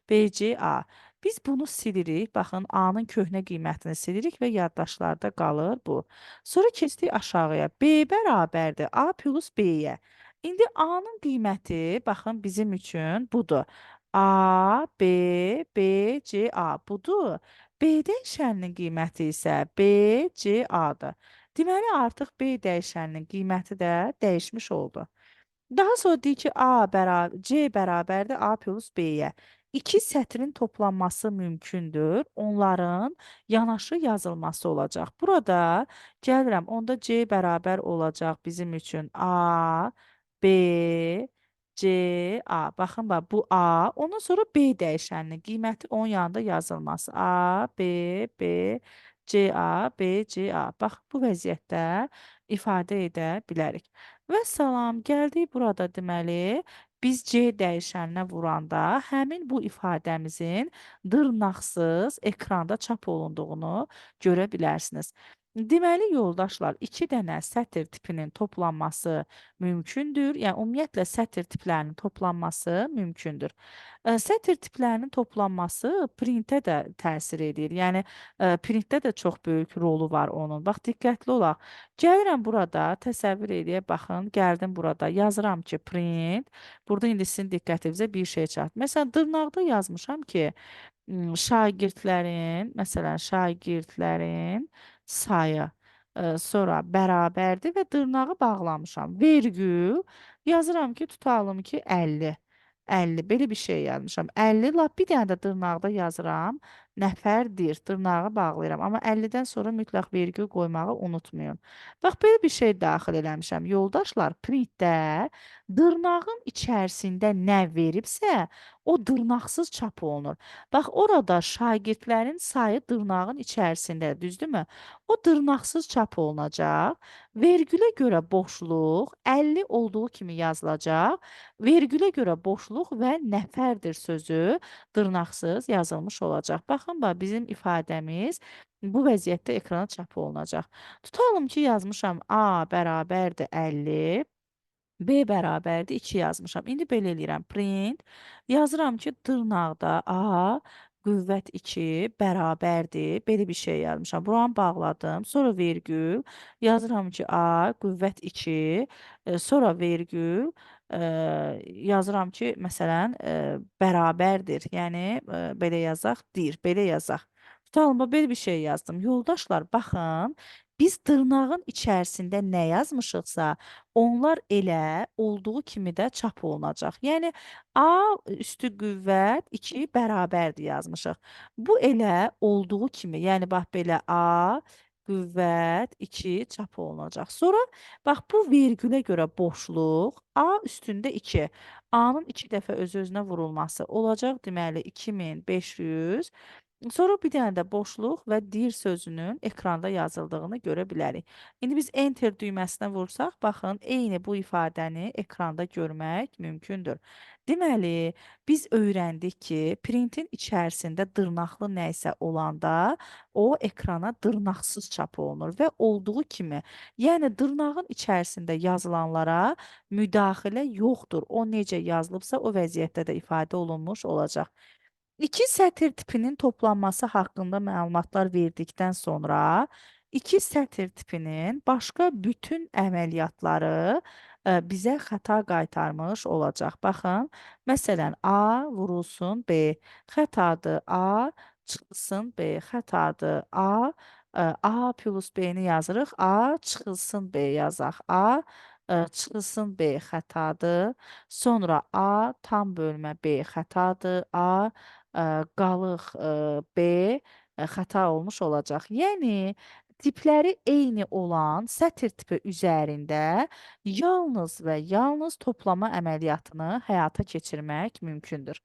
Speaker 1: BCA. Biz bunu silirik. Baxın, A-nın köhnə qiymətini silirik və yaddaşlarda qalır bu. Sonra keçdik aşağıya. B bərabərdir A plus B-yə. İndi A-nın qiyməti, baxın, bizim üçün budur. A, B, B, C, A budur. B dəyişəninin qiyməti isə B, C, A-dır. Deməli, artıq B dəyişəninin qiyməti də dəyişmiş oldu. Daha sonra deyir ki, C bərabərdir A plus B-yə. İki sətrin toplanması mümkündür. Onların yanaşı yazılması olacaq. Burada gəlirəm, onda C bərabər olacaq bizim üçün A, B, C, A. Baxın, bax, bu A. Ondan sonra B dəyişəninin qiyməti onun yanında yazılması. A, B, B, C, A, B, C, A. Bax, bu vəziyyətdə ifadə edə bilərik. Və salam, gəldik burada deməli, biz C dəyişəninə vuranda həmin bu ifadəmizin dırnaqsız ekranda çap olunduğunu görə bilərsiniz. Deməli, yoldaşlar, 2 dənə sətr tipinin toplanması mümkündür. Yəni, ümumiyyətlə, sətr tiplərinin toplanması mümkündür. Sətr tiplərinin toplanması printə də təsir edir. Yəni, printdə də çox böyük rolu var onun. Bax, diqqətli olaq. Gəlirəm burada, təsəvvür eləyə baxın, gəldim burada, yazıram ki, print. Burada indi sizin diqqətinizə bir şey çatdı. Məsələn, dırnaqda yazmışam ki, şagirdlərin, məsələn, şagirdlərin sayı, sonra bərabərdir və dırnağı bağlamışam. Vergül, yazıram ki, tutalım ki, 50. 50, belə bir şey yazmışam. 50, lap bir dənə də dırnaqda yazıram. Nəfərdir, dırnağı bağlayıram. Amma 50-dən sonra mütləq vergül qoymağı unutmayın. Bax, belə bir şey daxil eləmişəm. Yoldaşlar, printdə dırnağın içərisində nə veribsə, o dırnaqsız çap olunur. Bax, orada şagirdlərin sayı dırnağın içərisindədir, düzdürmü? O dırnaqsız çap olunacaq. Vergülə görə boşluq 50 olduğu kimi yazılacaq. Vergülə görə boşluq və nəfərdir sözü dırnaqsız yazılmış olacaq. Baxın, bax, bizim ifadəmiz bu vəziyyətdə ekrana çap olunacaq. Tutalım ki, yazmışam A bərabərdir 50. B bərabərdir 2 yazmışam. İndi belə eləyirəm. Print. Yazıram ki, dırnaqda A qüvvət 2 bərabərdir. Belə bir şey yazmışam. Buranı bağladım. Sonra vergül. Yazıram ki, A qüvvət 2. Sonra vergül. e, Yazıram ki, məsələn, bərabərdir. Yəni, belə yazaq, dir. Belə yazaq. Tutalım, belə bir şey yazdım. Yoldaşlar, baxın. Biz dırnağın içərisində nə yazmışıqsa, onlar elə olduğu kimi də çap olunacaq. Yəni, A üstü qüvvət 2 bərabərdir yazmışıq. Bu elə olduğu kimi, yəni, bax, belə A qüvvət 2 çap olunacaq. Sonra, bax, bu vergülə görə boşluq A üstündə 2. A-nın 2 dəfə öz-özünə vurulması olacaq. Deməli, 2500. Sonra bir dənə də boşluq və dir sözünün ekranda yazıldığını görə bilərik. İndi biz enter düyməsinə vursaq, baxın, eyni bu ifadəni ekranda görmək mümkündür. Deməli, biz öyrəndik ki, printin içərisində dırnaqlı nə isə olanda, o ekrana dırnaqsız çap olunur və olduğu kimi, yəni dırnağın içərisində yazılanlara müdaxilə yoxdur. O necə yazılıbsa, o vəziyyətdə də ifadə olunmuş olacaq. İki sətr tipinin toplanması haqqında məlumatlar verdikdən sonra, iki sətr tipinin başqa bütün əməliyyatları bizə xəta qaytarmış olacaq. Baxın, məsələn, A vurulsun B, xətadır A, çıxılsın B, xətadır A, A plus B-ni yazırıq, A çıxılsın B yazaq, A, çıxılsın B xətadır. Sonra A tam bölmə B xətadır. A qalıq B xəta olmuş olacaq. Yəni tipləri eyni olan sətr tipi üzərində yalnız və yalnız toplama əməliyyatını həyata keçirmək mümkündür.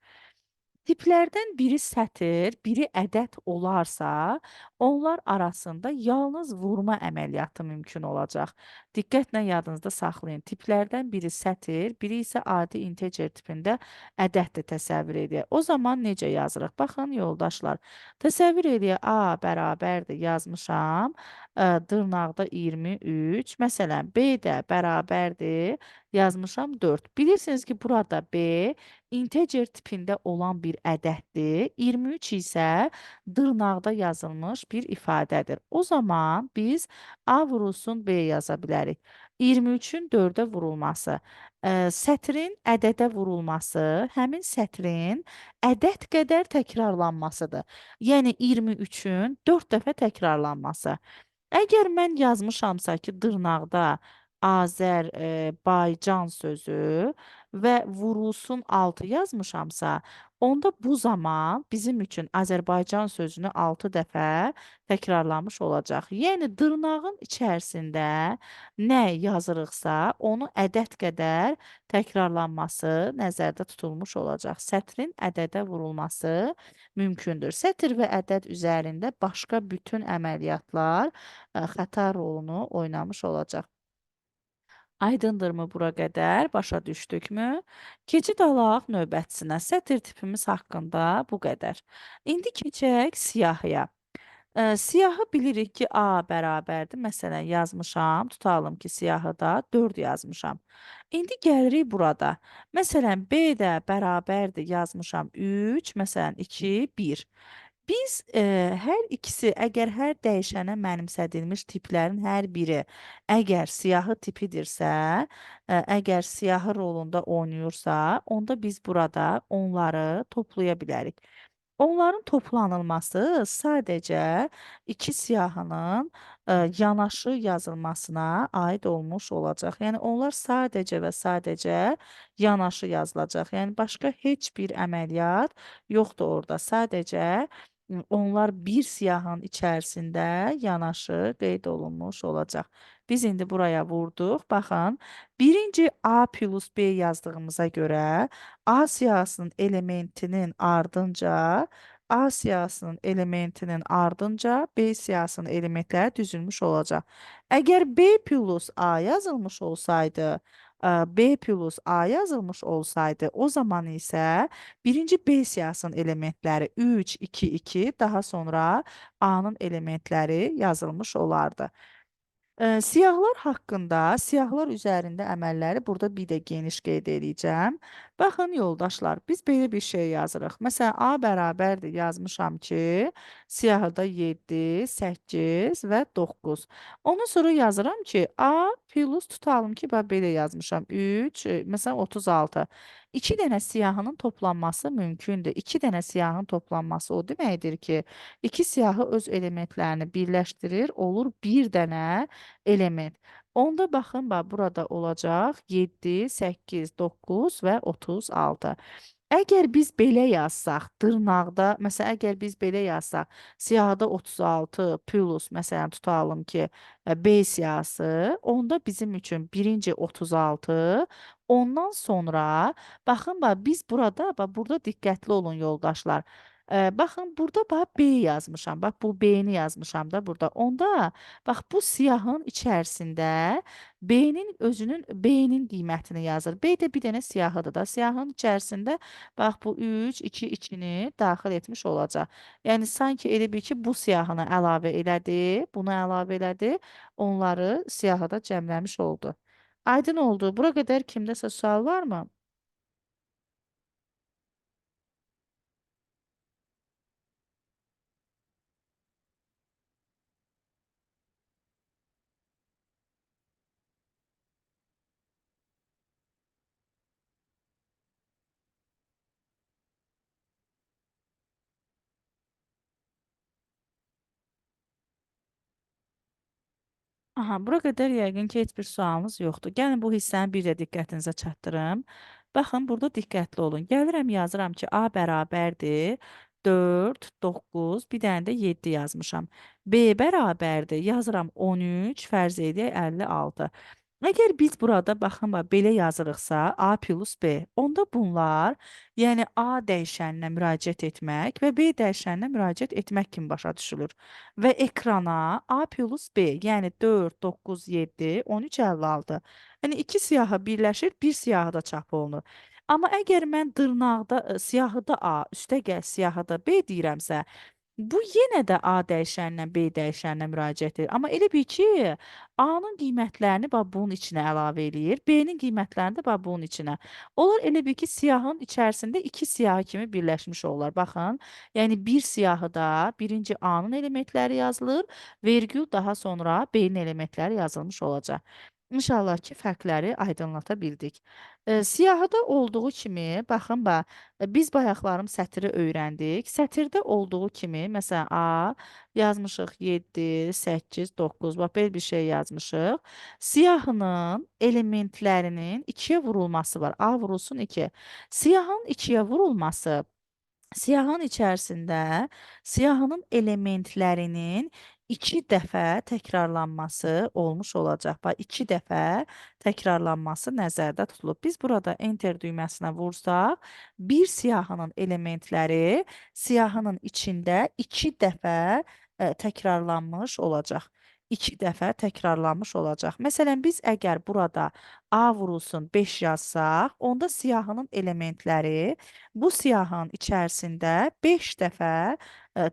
Speaker 1: Tiplərdən biri sətr, biri ədəd olarsa, onlar arasında yalnız vurma əməliyyatı mümkün olacaq. Diqqətlə yadınızda saxlayın. Tiplərdən biri sətr, biri isə adi integer tipində ədəddir təsəvvür edək. O zaman necə yazırıq? Baxın yoldaşlar. Təsəvvür edək A bərabərdir yazmışam. Dırnaqda 23. Məsələn, B də bərabərdir yazmışam 4. Bilirsiniz ki, burada B integer tipində olan bir ədəddir. 23 isə dırnaqda yazılmış bir ifadədir. O zaman biz A vurulsun B yaza bilərik. 23-ün 4-ə vurulması, sətrin ədədə vurulması həmin sətrin ədəd qədər təkrarlanmasıdır. Yəni 23-ün 4 dəfə təkrarlanması. Əgər mən yazmışamsa ki, dırnaqda Azərbaycan sözü və vurulsun 6 yazmışamsa, onda bu zaman bizim üçün Azərbaycan sözünü 6 dəfə təkrarlamış olacaq. Yəni dırnağın içərisində nə yazırıqsa, onu ədəd qədər təkrarlanması nəzərdə tutulmuş olacaq. Sətrin ədədə vurulması mümkündür. Sətr və ədəd üzərində başqa bütün əməliyyatlar xəta rolunu oynamış olacaq. Aydındırmı bura qədər? Başa düşdükmü? Keçid alaq növbətçisinə. Sətr tipimiz haqqında bu qədər. İndi keçək siyahıya. Siyahı bilirik ki, A bərabərdir. Məsələn, yazmışam. Tutalım ki, siyahıda 4 yazmışam. İndi gəlirik burada. Məsələn, B də bərabərdir. Yazmışam 3. Məsələn, 2, 1. Biz hər ikisi, əgər hər dəyişənə mənimsədilmiş tiplərin hər biri əgər siyahı tipidirsə, əgər siyahı rolunda oynayırsa, onda biz burada onları toplaya bilərik. Onların toplanılması sadəcə iki siyahının yanaşı yazılmasına aid olmuş olacaq. Yəni onlar sadəcə və sadəcə yanaşı yazılacaq. Yəni başqa heç bir əməliyyat yoxdur orada. Sadəcə onlar bir siyahının içərisində yanaşı qeyd olunmuş olacaq. Biz indi buraya vurduq. Baxın, birinci A plus B yazdığımıza görə A siyahısının elementinin ardınca A siyahısının elementinin ardınca B siyahısının elementləri düzülmüş olacaq. Əgər B plus A yazılmış olsaydı, B plus A yazılmış olsaydı, o zaman isə birinci B siyahısının elementləri 3, 2, 2, daha sonra A-nın elementləri yazılmış olardı. Siyahılar haqqında, siyahılar üzərində əməlləri burada bir də geniş qeyd edəcəm. Baxın yoldaşlar, biz belə bir şey yazırıq. Məsələn, A bərabərdir yazmışam ki, siyahıda 7, 8 və 9. Ondan sonra yazıram ki, A plus tutalım ki, bax belə yazmışam. 3, məsələn 36. 2 dənə siyahının toplanması mümkündür. 2 dənə siyahının toplanması o deməkdir ki, 2 siyahı öz elementlərini birləşdirir, olur bir dənə element. Onda baxın, bax burada olacaq 7, 8, 9 və 36. Əgər biz belə yazsaq, dırnaqda, məsələn, əgər biz belə yazsaq, siyahıda 36 plus, məsələn, tutalım ki, B siyahısı, onda bizim üçün birinci 36, ondan sonra, baxın, bax, biz burada diqqətli olun yoldaşlar. Baxın, burada bax, B yazmışam, bax, bu B-ni yazmışam da burada. Onda, bax, bu siyahın içərisində B-nin qiymətini yazır. B də bir dənə siyahıdır da. Siyahının içərisində bax bu 3, 2, 2-ni daxil etmiş olacaq. Yəni sanki elə bil ki, bu siyahını əlavə elədi, bunu əlavə elədi, onları siyahıda cəmləmiş oldu. Aydın oldu. Bura qədər kimdəsə sual varmı? Aha, bura qədər yəqin ki, heç bir sualınız yoxdur. Gəlin bu hissəni bir də diqqətinizə çatdırım. Baxın, burada diqqətli olun. Gəlirəm, yazıram ki, A bərabərdir 4, 9, bir dənə də 7 yazmışam. B bərabərdir, yazıram 13, fərz edək 56. Əgər biz burada baxın bax belə yazırıqsa A plus B, onda bunlar, yəni A dəyişəninə müraciət etmək və B dəyişəninə müraciət etmək kimi başa düşülür. Və ekrana A plus B, yəni 4, 9, 7, 13, 56. Yəni iki siyahı birləşir, bir siyahı da çap olunur. Amma əgər mən dırnaqda siyahıda A, üstəgəl siyahıda B deyirəmsə, bu yenə də A dəyişəninə B dəyişəninə müraciət edir. Amma elə bil ki, A-nın qiymətlərini bax bunun içinə əlavə eləyir, B-nin qiymətlərini də bax bunun içinə. Onlar elə bil ki, siyahının içərisində iki siyahı kimi birləşmiş olurlar. Baxın, yəni bir siyahıda birinci A-nın elementləri yazılır, vergül daha sonra B-nin elementləri yazılmış olacaq. İnşallah ki, fərqləri aydınlata bildik. Siyahıda olduğu kimi, baxın bax, biz bayaqlarım sətiri öyrəndik. Sətirdə olduğu kimi, məsələn, A yazmışıq 7, 8, 9, bax belə bir şey yazmışıq. Siyahının elementlərinin 2-yə vurulması var. A vurulsun 2. Siyahının 2-yə vurulması siyahının içərisində siyahının elementlərinin 2 dəfə təkrarlanması olmuş olacaq. Bax, 2 dəfə təkrarlanması nəzərdə tutulub. Biz burada enter düyməsinə vursaq, bir siyahının elementləri siyahının içində 2 dəfə təkrarlanmış olacaq. 2 dəfə təkrarlanmış olacaq. Məsələn, biz əgər burada A vurulsun 5 yazsaq, onda siyahının elementləri bu siyahının içərisində 5 dəfə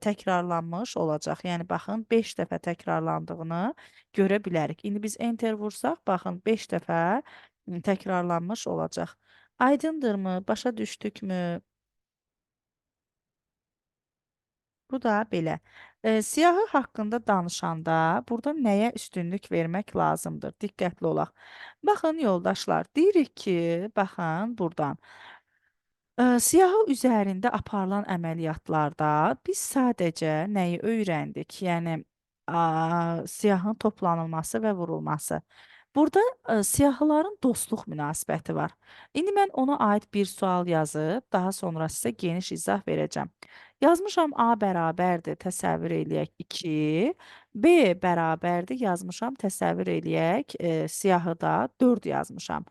Speaker 1: təkrarlanmış olacaq. Yəni baxın 5 dəfə təkrarlandığını görə bilərik. İndi biz enter vursaq, baxın 5 dəfə təkrarlanmış olacaq. Aydındırmı? Başa düşdükmü? Bu da belə. Siyahı haqqında danışanda burada nəyə üstünlük vermək lazımdır? Diqqətli olaq. Baxın yoldaşlar, deyirik ki, baxın burdan. Siyahı üzərində aparılan əməliyyatlarda biz sadəcə nəyi öyrəndik? Yəni, siyahının toplanılması və vurulması. Burada siyahıların dostluq münasibəti var. İndi mən ona aid bir sual yazıb, daha sonra sizə geniş izah verəcəm. Yazmışam A bərabərdir, təsəvvür eləyək 2, B bərabərdir, yazmışam, təsəvvür eləyək, siyahıda 4 yazmışam.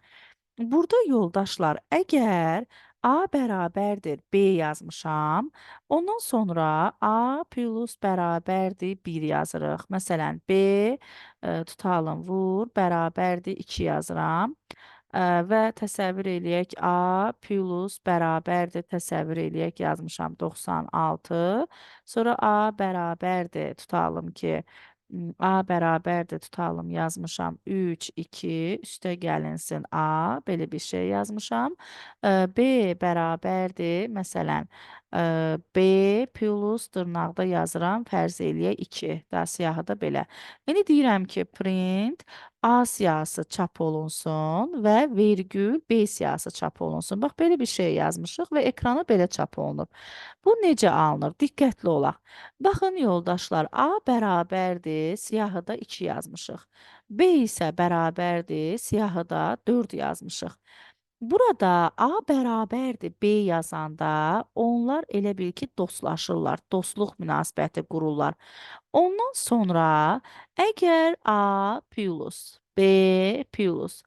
Speaker 1: Burada yoldaşlar, əgər A bərabərdir B yazmışam, ondan sonra A plus bərabərdir 1 yazırıq. Məsələn, B tutalım, vur, bərabərdir 2 yazıram. Və təsəvvür eləyək A plus bərabərdir, təsəvvür eləyək yazmışam 96. Sonra A bərabərdir, tutalım ki, A bərabərdir, tutalım yazmışam 3, 2, üstə gəlinsin A, belə bir şey yazmışam. B bərabərdir, məsələn, B plus dırnaqda yazıram, fərz eləyək 2, daha siyahıda belə. İndi deyirəm ki, print A siyahısı çap olunsun və vergül B siyahısı çap olunsun. Bax, belə bir şey yazmışıq və ekrana belə çap olunub. Bu necə alınır? Diqqətli olaq. Baxın yoldaşlar, A bərabərdir, siyahıda 2 yazmışıq. B isə bərabərdir, siyahıda 4 yazmışıq. Burada A bərabərdir B yazanda onlar elə bil ki, dostlaşırlar, dostluq münasibəti qururlar. Ondan sonra əgər A plus B plus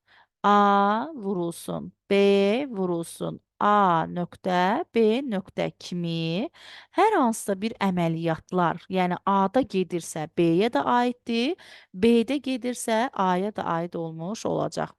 Speaker 1: A vurulsun B vurulsun A nöqtə B nöqtə kimi hər hansısa bir əməliyyatlar, yəni A-da gedirsə B-yə də aiddir, B-də gedirsə A-ya da aid olmuş olacaq.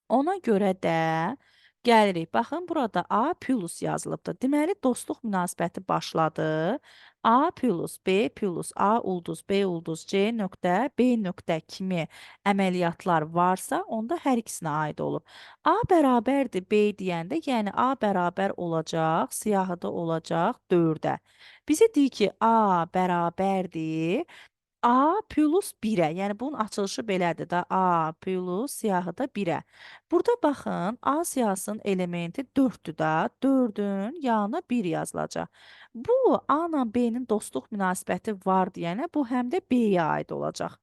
Speaker 1: Ona görə də gəlirik. Baxın, burada A plus yazılıbdır. Deməli, dostluq münasibəti başladı. A plus, B plus, A ulduz, B ulduz, C nöqtə, B nöqtə kimi əməliyyatlar varsa, onda hər ikisinə aid olur. A bərabərdir B deyəndə, yəni A bərabər olacaq, siyahıda olacaq 4-ə. Bizə deyir ki, A bərabərdir A plus 1-ə, yəni bunun açılışı belədir də, A plus siyahıda 1-ə. Burada baxın, A siyahısının elementi 4-dür də, 4-ün yanına 1 yazılacaq. Bu, A ilə B-nin dostluq münasibəti var deyənə, bu həm də B-yə aid olacaq.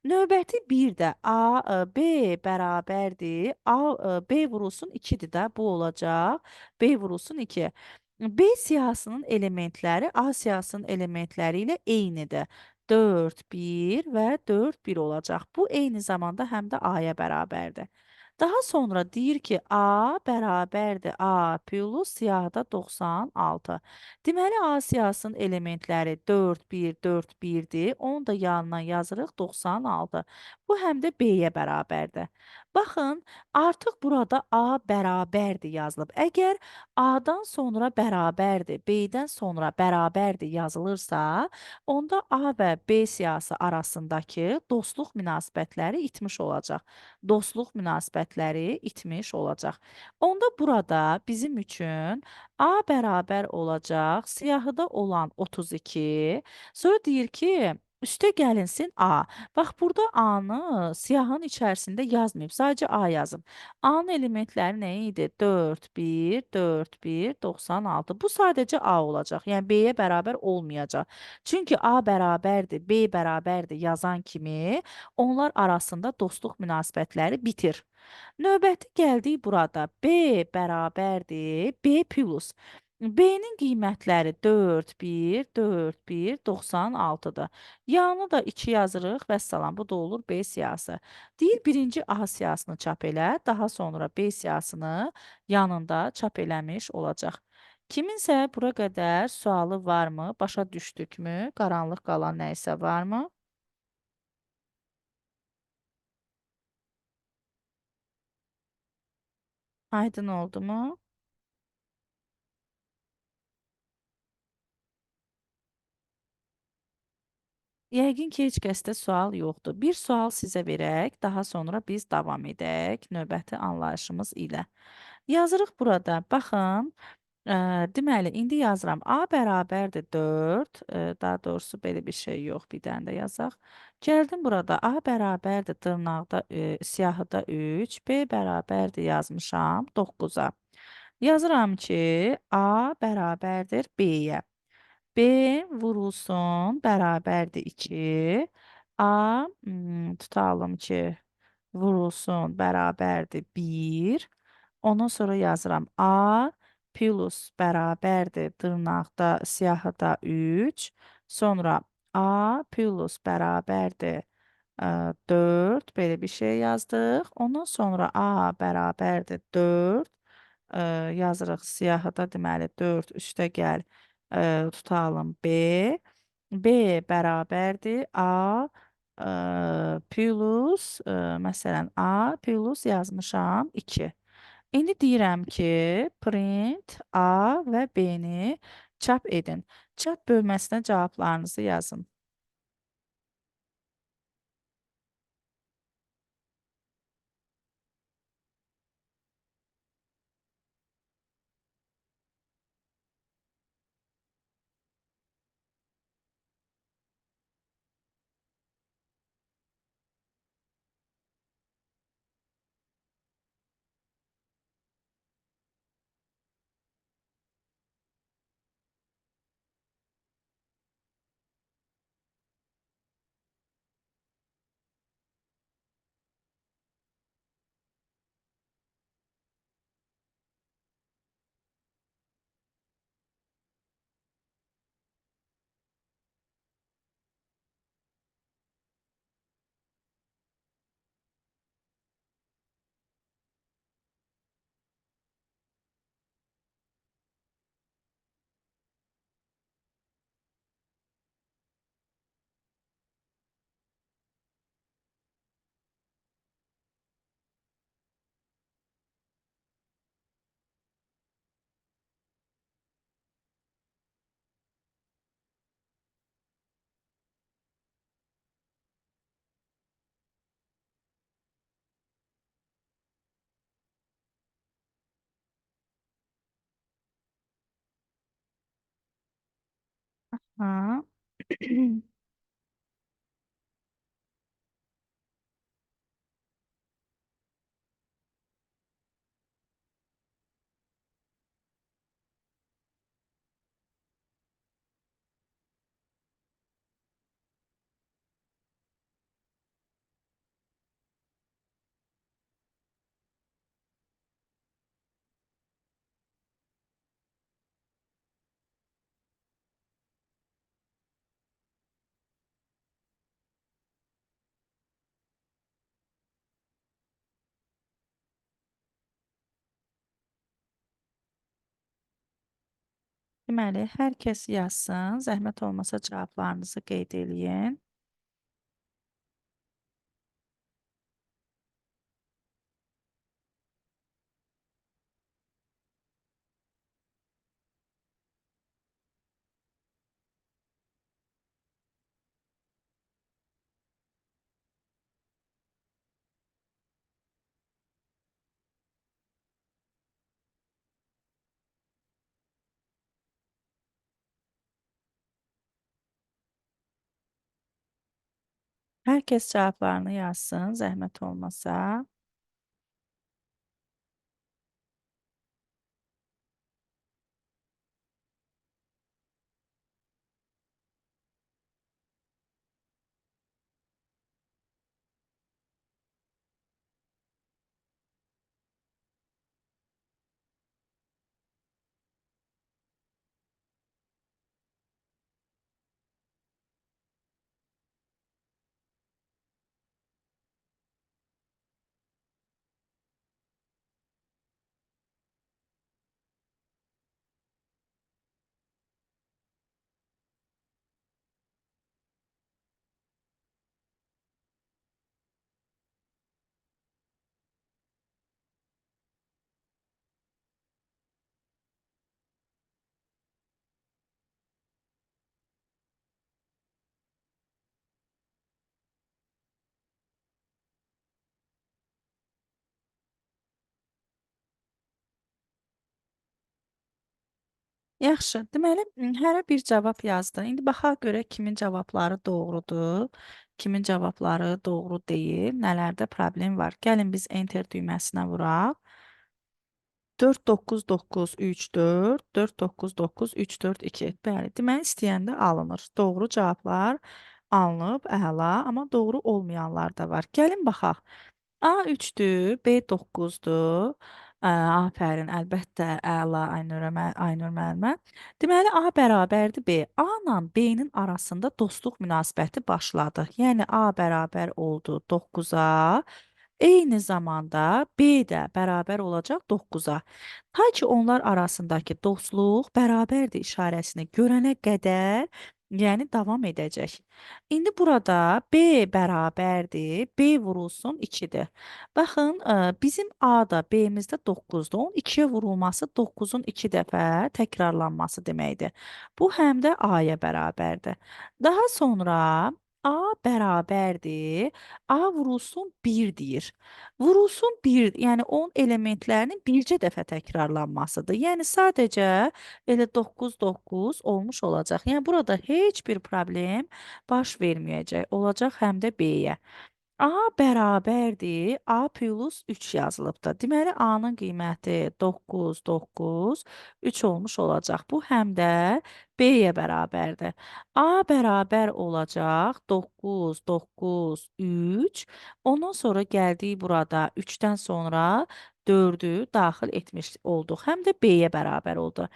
Speaker 1: Növbəti bir də B bərabərdir. B vurulsun 2-dir də. Bu olacaq. B vurulsun 2. B siyahısının elementləri A siyahısının elementləri ilə eynidir. 4, 1 və 4, 1 olacaq. Bu eyni zamanda həm də A-ya bərabərdir. Daha sonra deyir ki, A bərabərdir A plus siyahıda 96. Deməli, A siyahısının elementləri 4, 1, 4, 1-dir. Onu da yanına yazırıq 96. Bu həm də B-yə bərabərdir. Baxın, artıq burada A bərabərdir yazılıb. Əgər A-dan sonra bərabərdir, B-dən sonra bərabərdir yazılırsa, onda A və B siyahısı arasındakı dostluq münasibətləri itmiş olacaq. Dostluq münasibətləri itmiş olacaq. Onda burada bizim üçün A bərabər olacaq siyahıda olan 32. Sonra deyir ki, üstə gəlinsin A. Bax, burada A-nı siyahının içərisində yazmayıb, sadəcə A yazıb. A-nın elementləri nə idi? 4, 1, 4, 1, 96. Bu sadəcə A olacaq. Yəni B-yə bərabər olmayacaq. Çünki A bərabərdir, B bərabərdir yazan kimi onlar arasında dostluq münasibətləri bitir. Növbəti gəldik burada. B bərabərdir, B plus. B-nin qiymətləri 4, 1, 4, 1, 96-dır. Yanına da 2 yazırıq, vəssalam, bu da olur B siyahısı. Deyir, birinci A siyahısını çap elə, daha sonra B siyahısını yanında çap eləmiş olacaq. Kiminsə bura qədər sualı varmı? Başa düşdükmü? Qaranlıq qalan nə isə varmı? Aydın oldu mu? Yəqin ki, heç kəsdə sual yoxdur. Bir sual sizə verək, daha sonra biz davam edək növbəti anlayışımız ilə. Yazırıq burada. Baxın, deməli, indi yazıram. A bərabərdir 4. Daha doğrusu belə bir şey yox. Bir dənə də yazaq. Gəldim burada. A bərabərdir dırnaqda, siyahıda 3. B bərabərdir yazmışam 9-a. Yazıram ki, A bərabərdir B-yə. B vurulsun bərabərdir 2. A tutalım ki, vurulsun bərabərdir 1. Ondan sonra yazıram A plus bərabərdir dırnaqda siyahıda 3. Sonra A plus bərabərdir 4. Belə bir şey yazdıq. Ondan sonra A bərabərdir 4. Yazırıq siyahıda deməli 4 üstə gəl tutalım B. B bərabərdir A plus məsələn A plus yazmışam 2. İndi deyirəm ki, print A və B-ni çap edin. Çap bölməsinə cavablarınızı yazın. Ha. Deməli, hər kəs yazsın. Zəhmət olmasa cavablarınızı qeyd eləyin. Hər kəs cavablarını yazsın, zəhmət olmasa. Yaxşı, deməli, hərə bir cavab yazdı. İndi baxaq görək kimin cavabları doğrudur, kimin cavabları doğru deyil, nələrdə problem var. Gəlin biz enter düyməsinə vuraq. 49934, 49934, 2. Bəli, deməli istəyəndə alınır. Doğru cavablar alınıb, əla, amma doğru olmayanlar da var. Gəlin baxaq. A 3-dür, B 9-dur. Afərin, əlbəttə, əla Aynur müəllimə. Deməli, A bərabərdir B. A ilə B-nin arasında dostluq münasibəti başladı. Yəni, A bərabər oldu 9-a. Eyni zamanda B də bərabər olacaq 9-a. Ta ki onlar arasındakı dostluq bərabərdir işarəsini görənə qədər, yəni davam edəcək. İndi burada B bərabərdir, B vurulsun 2-dir. Baxın, bizim A da B-mizdə 9-dur. Onun 2-yə vurulması 9-un 2 dəfə təkrarlanması deməkdir. Bu həm də A-ya bərabərdir. Daha sonra A bərabərdir, A vurulsun 1 deyir. Vurulsun 1, yəni onun elementlərinin bircə dəfə təkrarlanmasıdır. Yəni sadəcə elə 9 9 olmuş olacaq. Yəni burada heç bir problem baş verməyəcək. Olacaq həm də B-yə. A bərabərdir, A plus 3 yazılıbdır. Deməli, A-nın qiyməti 9, 9, 3 olmuş olacaq. Bu həm də B-yə bərabərdir. A bərabər olacaq 9, 9, 3. Ondan sonra gəldik burada 3-dən sonra 4-ü daxil etmiş olduq. Həm də B-yə bərabər oldu.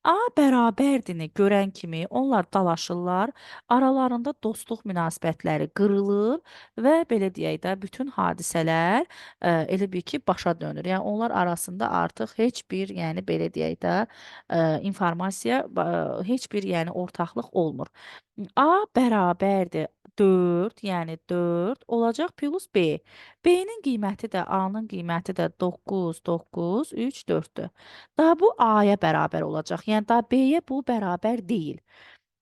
Speaker 1: A bərabərdini görən kimi onlar dalaşırlar, aralarında dostluq münasibətləri qırılır və belə deyək də bütün hadisələr elə bil ki başa dönür. Yəni onlar arasında artıq heç bir, yəni belə deyək də informasiya, heç bir yəni ortaqlıq olmur. A bərabərdir 4, yəni 4 olacaq plus B. B-nin qiyməti də A-nın qiyməti də 9, 9, 3, 4-dür. Daha bu A-ya bərabər olacaq. Yəni daha B-yə bu bərabər deyil.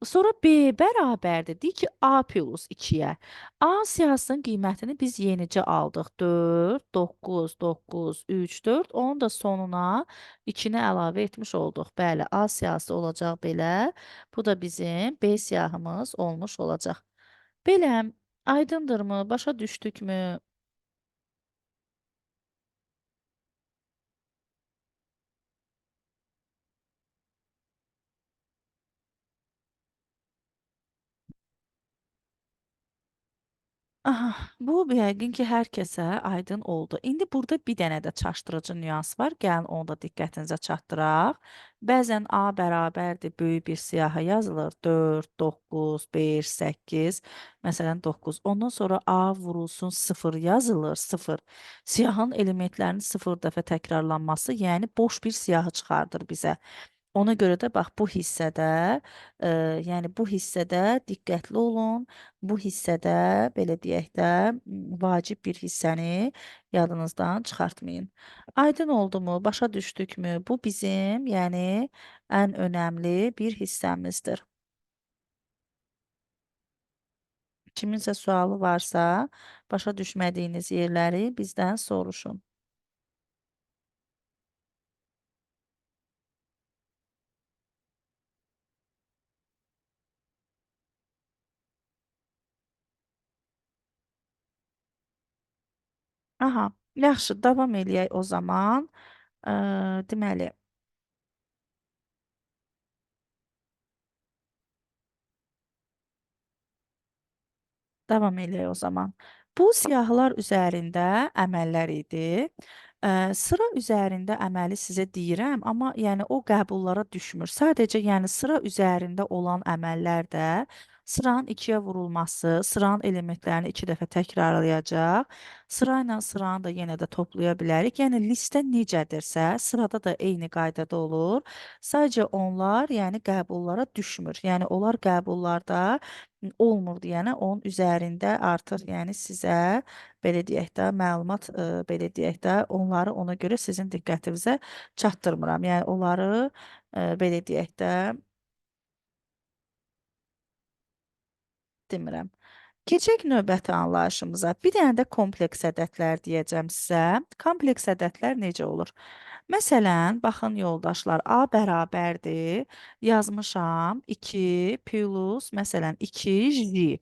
Speaker 1: Sonra B bərabərdir. Deyir ki, A plus 2-yə. A siyahısının qiymətini biz yenicə aldıq. 4, 9, 9, 3, 4. Onun da sonuna 2-ni əlavə etmiş olduq. Bəli, A siyahısı olacaq belə. Bu da bizim B siyahımız olmuş olacaq. Belə, aydındırmı? Başa düşdükmü? Aha, bu yəqin ki, hər kəsə aydın oldu. İndi burada bir dənə də çaşdırıcı nüans var. Gəlin onu da diqqətinizə çatdıraq. Bəzən A bərabərdir, böyük bir siyahı yazılır. 4, 9, 5, 8. Məsələn 9. Ondan sonra A vurulsun 0 yazılır. 0. Siyahının elementlərinin 0 dəfə təkrarlanması, yəni boş bir siyahı çıxardır bizə. Ona görə də bax bu hissədə, yəni bu hissədə diqqətli olun. Bu hissədə belə deyək də, vacib bir hissəni yadınızdan çıxartmayın. Aydın oldumu? Başa düşdükmü? Bu bizim, yəni ən önəmli bir hissəmizdir. Kiminsə sualı varsa, başa düşmədiyiniz yerləri bizdən soruşun. Aha, yaxşı, davam eləyək o zaman. Deməli, davam eləyək o zaman. Bu siyahılar üzərində əməllər idi. Sıra üzərində əməli sizə deyirəm, amma yəni o qəbullara düşmür. Sadəcə yəni sıra üzərində olan əməllər də sıranın ikiyə vurulması, sıranın elementlərini iki dəfə təkrarlayacaq. Sırayla sıranı da yenə də toplaya bilərik. Yəni listə necədirsə, sırada da eyni qaydada olur. Sadəcə onlar yəni qəbullara düşmür. Yəni onlar qəbullarda olmur deyənə onun üzərində artıq yəni sizə belə deyək də məlumat belə deyək də onları ona görə sizin diqqətinizə çatdırmıram. Yəni onları belə deyək də demirəm. Keçək növbəti anlayışımıza. Bir dənə də kompleks ədədlər deyəcəm sizə. Kompleks ədədlər necə olur? Məsələn, baxın yoldaşlar, A bərabərdir. Yazmışam 2 plus məsələn 2 j.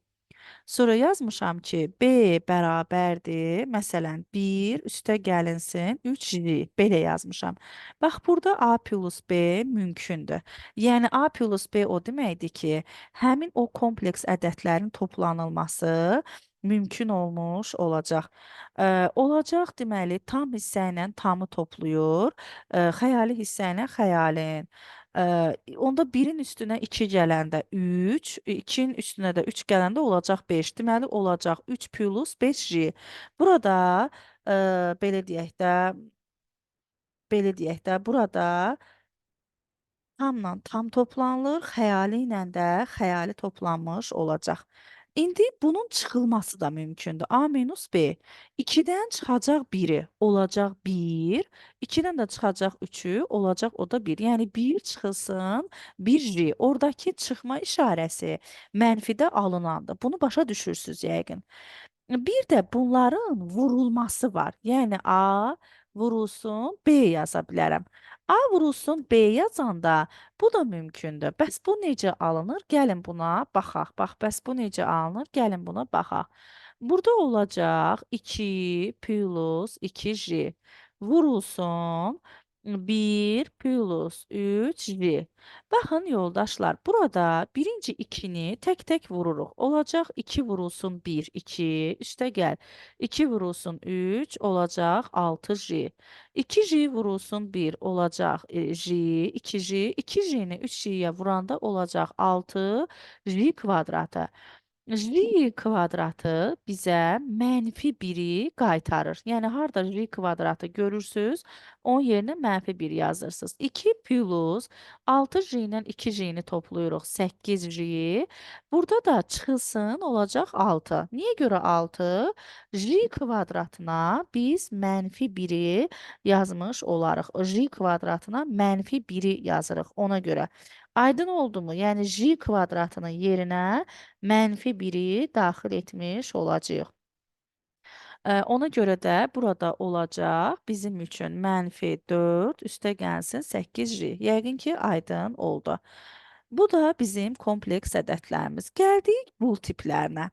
Speaker 1: Sonra yazmışam ki, B bərabərdir. Məsələn, 1 üstə gəlinsin 3j. Belə yazmışam. Bax, burada A plus B mümkündür. Yəni, A plus B o deməkdir ki, həmin o kompleks ədədlərin toplanılması mümkün olmuş olacaq. Olacaq deməli, tam hissə ilə tamı toplayır, xəyali hissə ilə xəyalin. Onda 1-in üstünə 2 gələndə 3, 2-nin üstünə də 3 gələndə olacaq 5. Deməli, olacaq 3 plus 5j. Burada belə deyək də, burada tamla tam toplanılır, xəyali ilə də xəyali toplanmış olacaq. İndi bunun çıxılması da mümkündür. A minus B. 2-dən çıxacaq 1-i, olacaq 1. 2-dən də çıxacaq 3-ü, olacaq o da 1. Yəni 1 çıxılsın, 1J. Oradakı çıxma işarəsi mənfidə alınandır. Bunu başa düşürsüz yəqin. Bir də bunların vurulması var. Yəni A vurulsun, B yaza bilərəm. A vurulsun, B yazanda bu da mümkündür. Bəs bu necə alınır? Gəlin buna baxaq. Bax, bəs bu necə alınır? Gəlin buna baxaq. Burada olacaq 2 plus 2J vurulsun 1 plus 3J. Baxın yoldaşlar, burada birinci 2-ni tək-tək vururuq. Olacaq 2 vurulsun 1, 2, üstə gəl. 2 vurulsun 3, olacaq 6J. 2J vurulsun 1, olacaq J, 2J. 2J-ni 3J-yə vuranda olacaq 6J kvadratı. J kvadratı bizə mənfi 1-i qaytarır. Yəni, harda J kvadratı görürsünüz, onun yerinə mənfi 1 yazırsınız. 2 plus 6J ilə 2J-ni toplayırıq 8J. Burada da çıxılsın olacaq 6. Niyə görə 6? J kvadratına biz mənfi 1-i yazmış olarıq. J kvadratına mənfi 1-i yazırıq ona görə. Aydın oldumu? Yəni J kvadratının yerinə mənfi 1-i daxil etmiş olacağıq. Ona görə də burada olacaq bizim üçün mənfi 4 üstə gəlsin 8J. Yəqin ki, aydın oldu. Bu da bizim kompleks ədədlərimiz. Gəldik bul tiplərinə.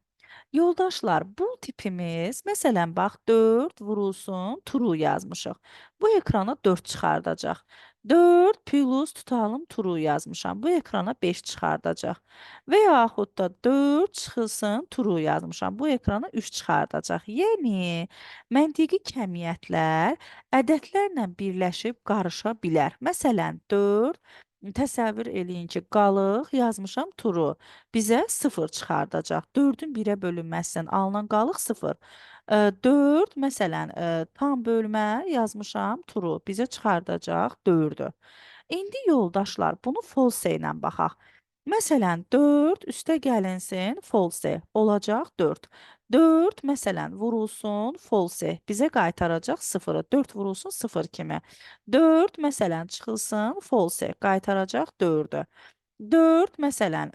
Speaker 1: Yoldaşlar, bul tipimiz, məsələn, bax 4 vurulsun true yazmışıq. Bu ekrana 4 çıxardacaq. 4 plus tutalım true yazmışam. Bu ekrana 5 çıxardacaq. Və yaxud da 4 çıxılsın true yazmışam. Bu ekrana 3 çıxardacaq. Yəni, məntiqi kəmiyyətlər ədədlərlə birləşib qarışa bilər. Məsələn, 4 təsəvvür eləyin ki, qalıq yazmışam true. Bizə 0 çıxardacaq. 4-ün 1-ə bölünməsindən alınan qalıq 0. 4, məsələn, tam bölmə yazmışam true. Bizə çıxardacaq 4-ü. İndi yoldaşlar, bunu false ilə baxaq. Məsələn, 4 üstə gəlinsin, false olacaq 4. 4 məsələn vurulsun, false bizə qaytaracaq 0-ı. 4 vurulsun 0 kimi. 4 məsələn çıxılsın, false qaytaracaq 4-ü. 4 məsələn,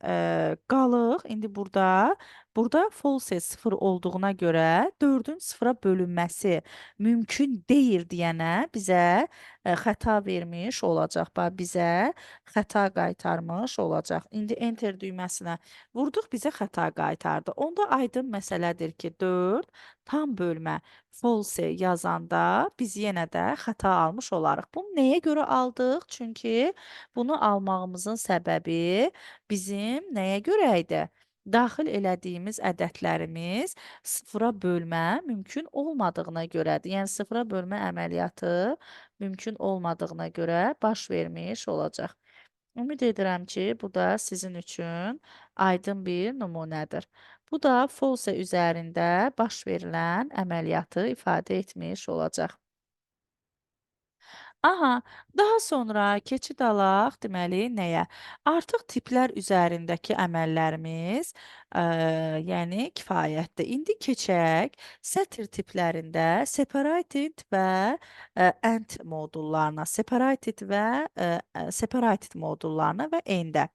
Speaker 1: qalıq indi burada false 0 olduğuna görə 4-ün 0-a bölünməsi mümkün deyil deyənə bizə xəta vermiş olacaq. Bax, bizə xəta qaytarmış olacaq. İndi enter düyməsinə vurduq, bizə xəta qaytardı. Onda aydın məsələdir ki, 4 tam bölmə false yazanda biz yenə də xəta almış olarıq. Bunu nəyə görə aldıq? Çünki bunu almağımızın səbəbi bizim nəyə görə idi? Daxil elədiyimiz ədədlərimiz sıfıra bölmə mümkün olmadığına görədir. Yəni sıfıra bölmə əməliyyatı mümkün olmadığına görə baş vermiş olacaq. Ümid edirəm ki, bu da sizin üçün aydın bir nümunədir. Bu da false üzərində baş verilən əməliyyatı ifadə etmiş olacaq. Aha, daha sonra keçid alaq, deməli nəyə? Artıq tiplər üzərindəki əməllərimiz, yəni kifayətdir. İndi keçək sətr tiplərində separated və and modullarına, separated modullarına və end-ə.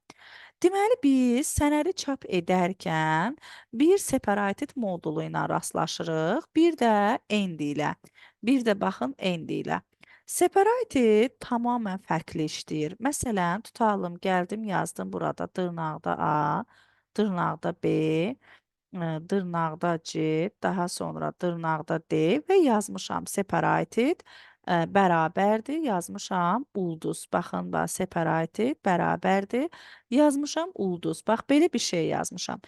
Speaker 1: Deməli, biz sənədi çap edərkən bir separated modulu ilə rastlaşırıq, bir də end ilə. Bir də baxın end ilə. Separated tamamilə fərqli işləyir. Məsələn, tutalım, gəldim, yazdım burada dırnaqda A, dırnaqda B, dırnaqda C, daha sonra dırnaqda D və yazmışam separated bərabərdir, yazmışam ulduz. Baxın, bax, separated bərabərdir, yazmışam ulduz. Bax, belə bir şey yazmışam.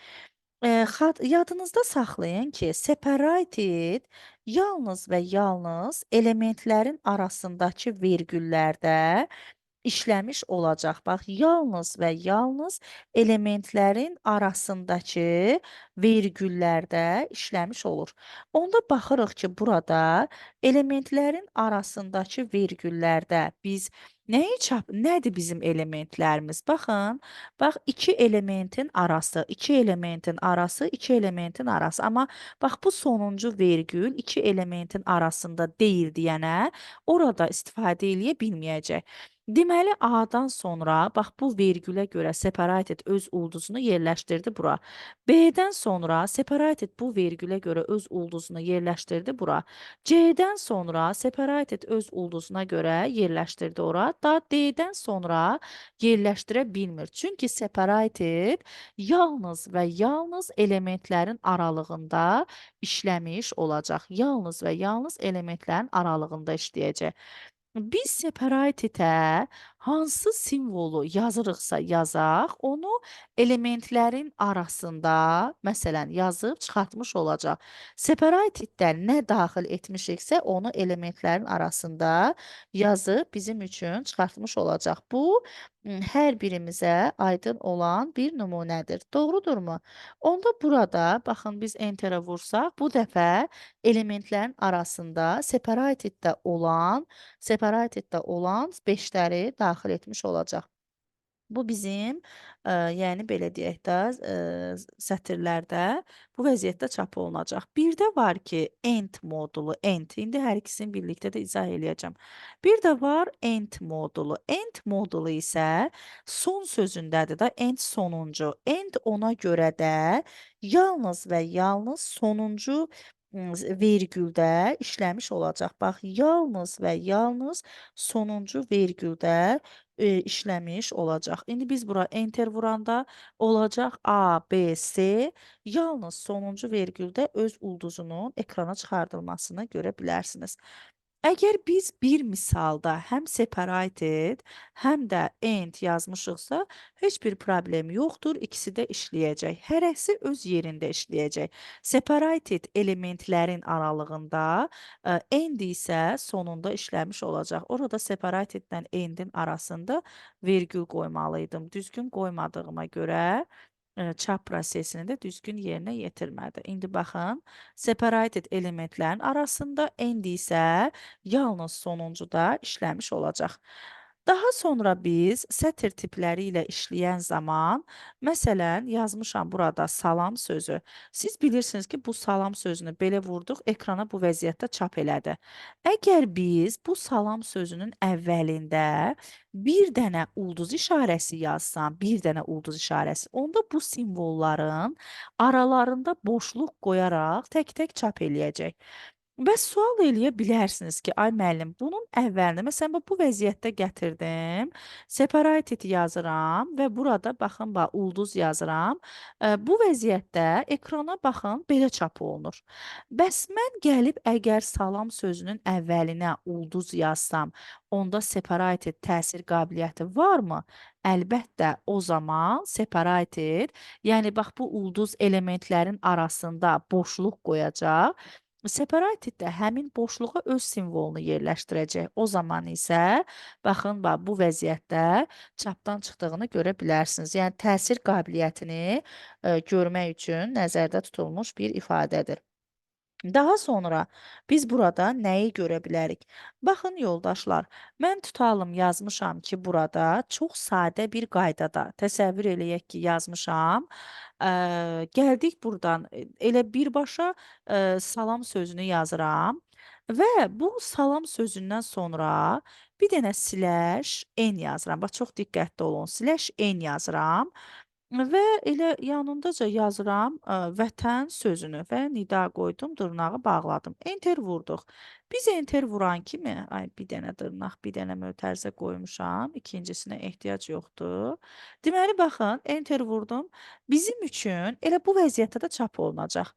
Speaker 1: Yadınızda saxlayın ki, separated yalnız və yalnız elementlərin arasındakı vergüllərdə işləmiş olacaq. Bax, yalnız və yalnız elementlərin arasındakı vergüllərdə işləmiş olur. Onda baxırıq ki, burada elementlərin arasındakı vergüllərdə biz nədir bizim elementlərimiz? Baxın, bax, iki elementin arası, iki elementin arası, iki elementin arası. Amma bax, bu sonuncu vergül iki elementin arasında deyil deyənə orada istifadə eləyə bilməyəcək. Deməli, A-dan sonra, bax, bu vergülə görə separated öz ulduzunu yerləşdirdi bura. B-dən sonra separated bu vergülə görə öz ulduzunu yerləşdirdi bura. C-dən sonra separated öz ulduzuna görə yerləşdirdi ora. Da D-dən sonra yerləşdirə bilmir. Çünki separated yalnız və yalnız elementlərin aralığında işləmiş olacaq. Yalnız və yalnız elementlərin aralığında işləyəcək. Biz separated'ə hansı simvolu yazırıqsa yazaq, onu elementlərin arasında, məsələn, yazıb çıxartmış olacaq. Separated'dən nə daxil etmişiksə, onu elementlərin arasında yazıb bizim üçün çıxartmış olacaq. Bu, hər birimizə aydın olan bir nümunədir. Doğrudurmu? Onda burada, baxın, biz enterə vursaq, bu dəfə elementlərin arasında separateddə olan 5-ləri daxil etmiş olacaq. Bu bizim, yəni belə deyək də, sətirlərdə bu vəziyyətdə çap olunacaq. Bir də var ki, end modulu, end. İndi hər ikisini birlikdə də izah eləyəcəm. Bir də var end modulu. End modulu isə son sözündədir də, end sonuncu. End ona görə də yalnız və yalnız sonuncu vergüldə işləmiş olacaq. Bax, yalnız və yalnız sonuncu vergüldə işləmiş olacaq. İndi biz bura enter vuranda olacaq A, B, C yalnız sonuncu vergüldə öz ulduzunun ekrana çıxardılmasını görə bilərsiniz. Əgər biz bir misalda həm separated, həm də end yazmışıqsa, heç bir problem yoxdur, ikisi də işləyəcək. Hərəsi öz yerində işləyəcək. Separated elementlərin aralığında, end isə sonunda işləmiş olacaq. Orada separatedlə endin arasında vergül qoymalıydım. Düzgün qoymadığıma görə çap prosesini də düzgün yerinə yetirmədi. İndi baxın, separated elementlərin arasında end isə yalnız sonuncuda işləmiş olacaq. Daha sonra biz sətr tipləri ilə işləyən zaman, məsələn, yazmışam burada salam sözü. Siz bilirsiniz ki, bu salam sözünü belə vurduq, ekrana bu vəziyyətdə çap elədi. Əgər biz bu salam sözünün əvvəlində bir dənə ulduz işarəsi yazsam, bir dənə ulduz işarəsi, onda bu simvolların aralarında boşluq qoyaraq tək-tək çap eləyəcək. Bəs sual eləyə bilərsiniz ki, ay müəllim, bunun əvvəlində, məsələn, bu vəziyyətdə gətirdim, separated yazıram və burada baxın, ulduz yazıram. Bu vəziyyətdə ekrana baxın, belə çap olunur. Bəs mən gəlib əgər salam sözünün əvvəlinə ulduz yazsam, onda separated təsir qabiliyyəti varmı? Əlbəttə, o zaman separated, yəni bax bu ulduz elementlərin arasında boşluq qoyacaq. Separated də həmin boşluğa öz simvolunu yerləşdirəcək. O zaman isə baxın, bu vəziyyətdə çapdan çıxdığını görə bilərsiniz. Yəni təsir qabiliyyətini görmək üçün nəzərdə tutulmuş bir ifadədir. Daha sonra biz burada nəyi görə bilərik? Baxın yoldaşlar, mən tutalım yazmışam ki, burada çox sadə bir qaydada təsəvvür eləyək ki, yazmışam. Gəldik burdan elə birbaşa salam sözünü yazıram və bu salam sözündən sonra bir dənə slash n yazıram. Bax çox diqqətli olun. Slash n yazıram. Və elə yanındaca yazıram, vətən sözünü və nida qoydum, dırnağı bağladım. Enter vurduq. Biz enter vuran kimi, ay bir dənə dırnaq, bir dənə mötərizə qoymuşam, ikincisinə ehtiyac yoxdur. Deməli baxın, enter vurdum. Bizim üçün elə bu vəziyyətdə də çap olunacaq.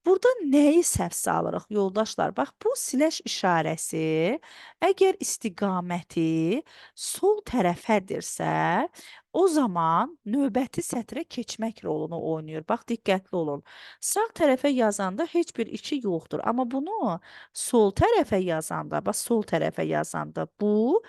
Speaker 1: Burada nəyi səhv salırıq yoldaşlar? Bax bu slash işarəsi əgər istiqaməti sol tərəfədirsə, o zaman növbəti sətrə keçmək rolunu oynayır. Bax, diqqətli olun. Sağ tərəfə yazanda heç bir 2 yoxdur. Amma bunu sol tərəfə yazanda, bax, sol tərəfə yazanda bu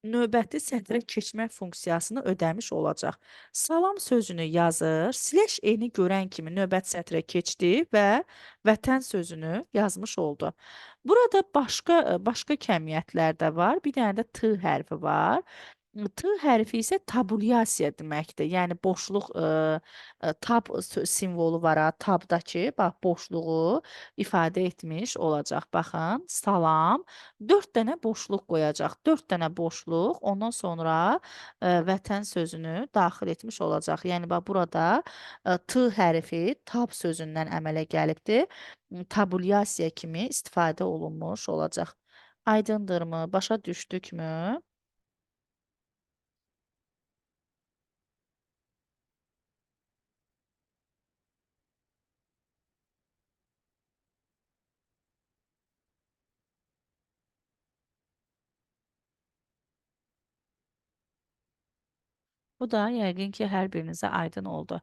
Speaker 1: növbəti sətrə keçmək funksiyasını ödəmiş olacaq. Salam sözünü yazır, slash eni görən kimi növbəti sətrə keçdi və vətən sözünü yazmış oldu. Burada başqa kəmiyyətlər də var. Bir dənə də t hərfi var. T hərfi isə tabulyasiya deməkdir. Yəni boşluq, tab simvolu var ha, tabdakı, bax boşluğu ifadə etmiş olacaq. Baxın, salam, 4 dənə boşluq qoyacaq. 4 dənə boşluq, ondan sonra vətən sözünü daxil etmiş olacaq. Yəni bax burada t hərfi tab sözündən əmələ gəlibdir. Tabulyasiya kimi istifadə olunmuş olacaq. Aydındırmı? Başa düşdükmü? Bu da yəqin ki, hər birinizə aydın oldu.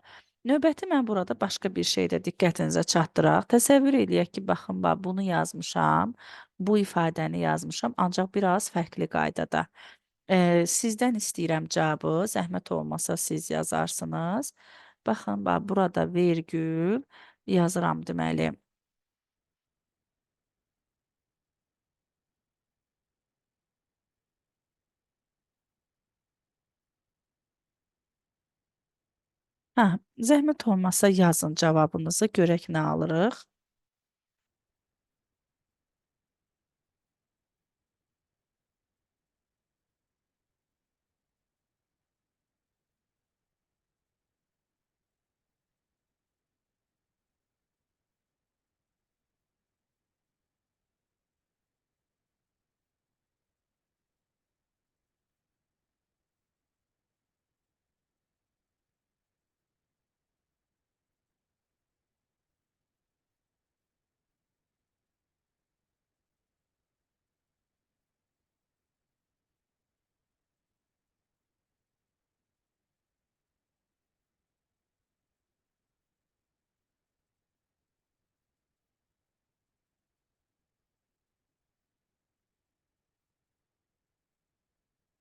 Speaker 1: Növbəti mən burada başqa bir şey də diqqətinizə çatdıraq. Təsəvvür eləyək ki, baxın, bunu yazmışam, bu ifadəni yazmışam, ancaq biraz fərqli qaydada. Sizdən istəyirəm cavabı, zəhmət olmasa siz yazarsınız. Baxın, burada vergül yazıram deməli. Hə, zəhmət olmasa yazın cavabınızı, görək nə alırıq.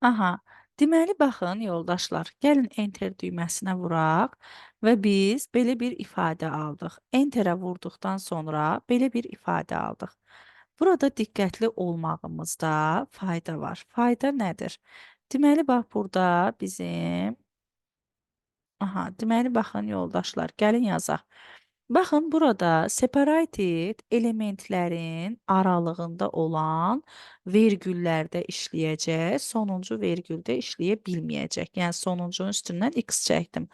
Speaker 1: Aha, deməli baxın yoldaşlar, gəlin enter düyməsinə vuraq və biz belə bir ifadə aldıq. Enterə vurduqdan sonra belə bir ifadə aldıq. Burada diqqətli olmağımızda fayda var. Fayda nədir? Deməli, bax burada bizim aha, deməli baxın yoldaşlar, gəlin yazaq. Baxın burada separated elementlərin aralığında olan vergüllərdə işləyəcək, sonuncu vergüldə işləyə bilməyəcək. Yəni sonuncunun üstündən x çəkdim.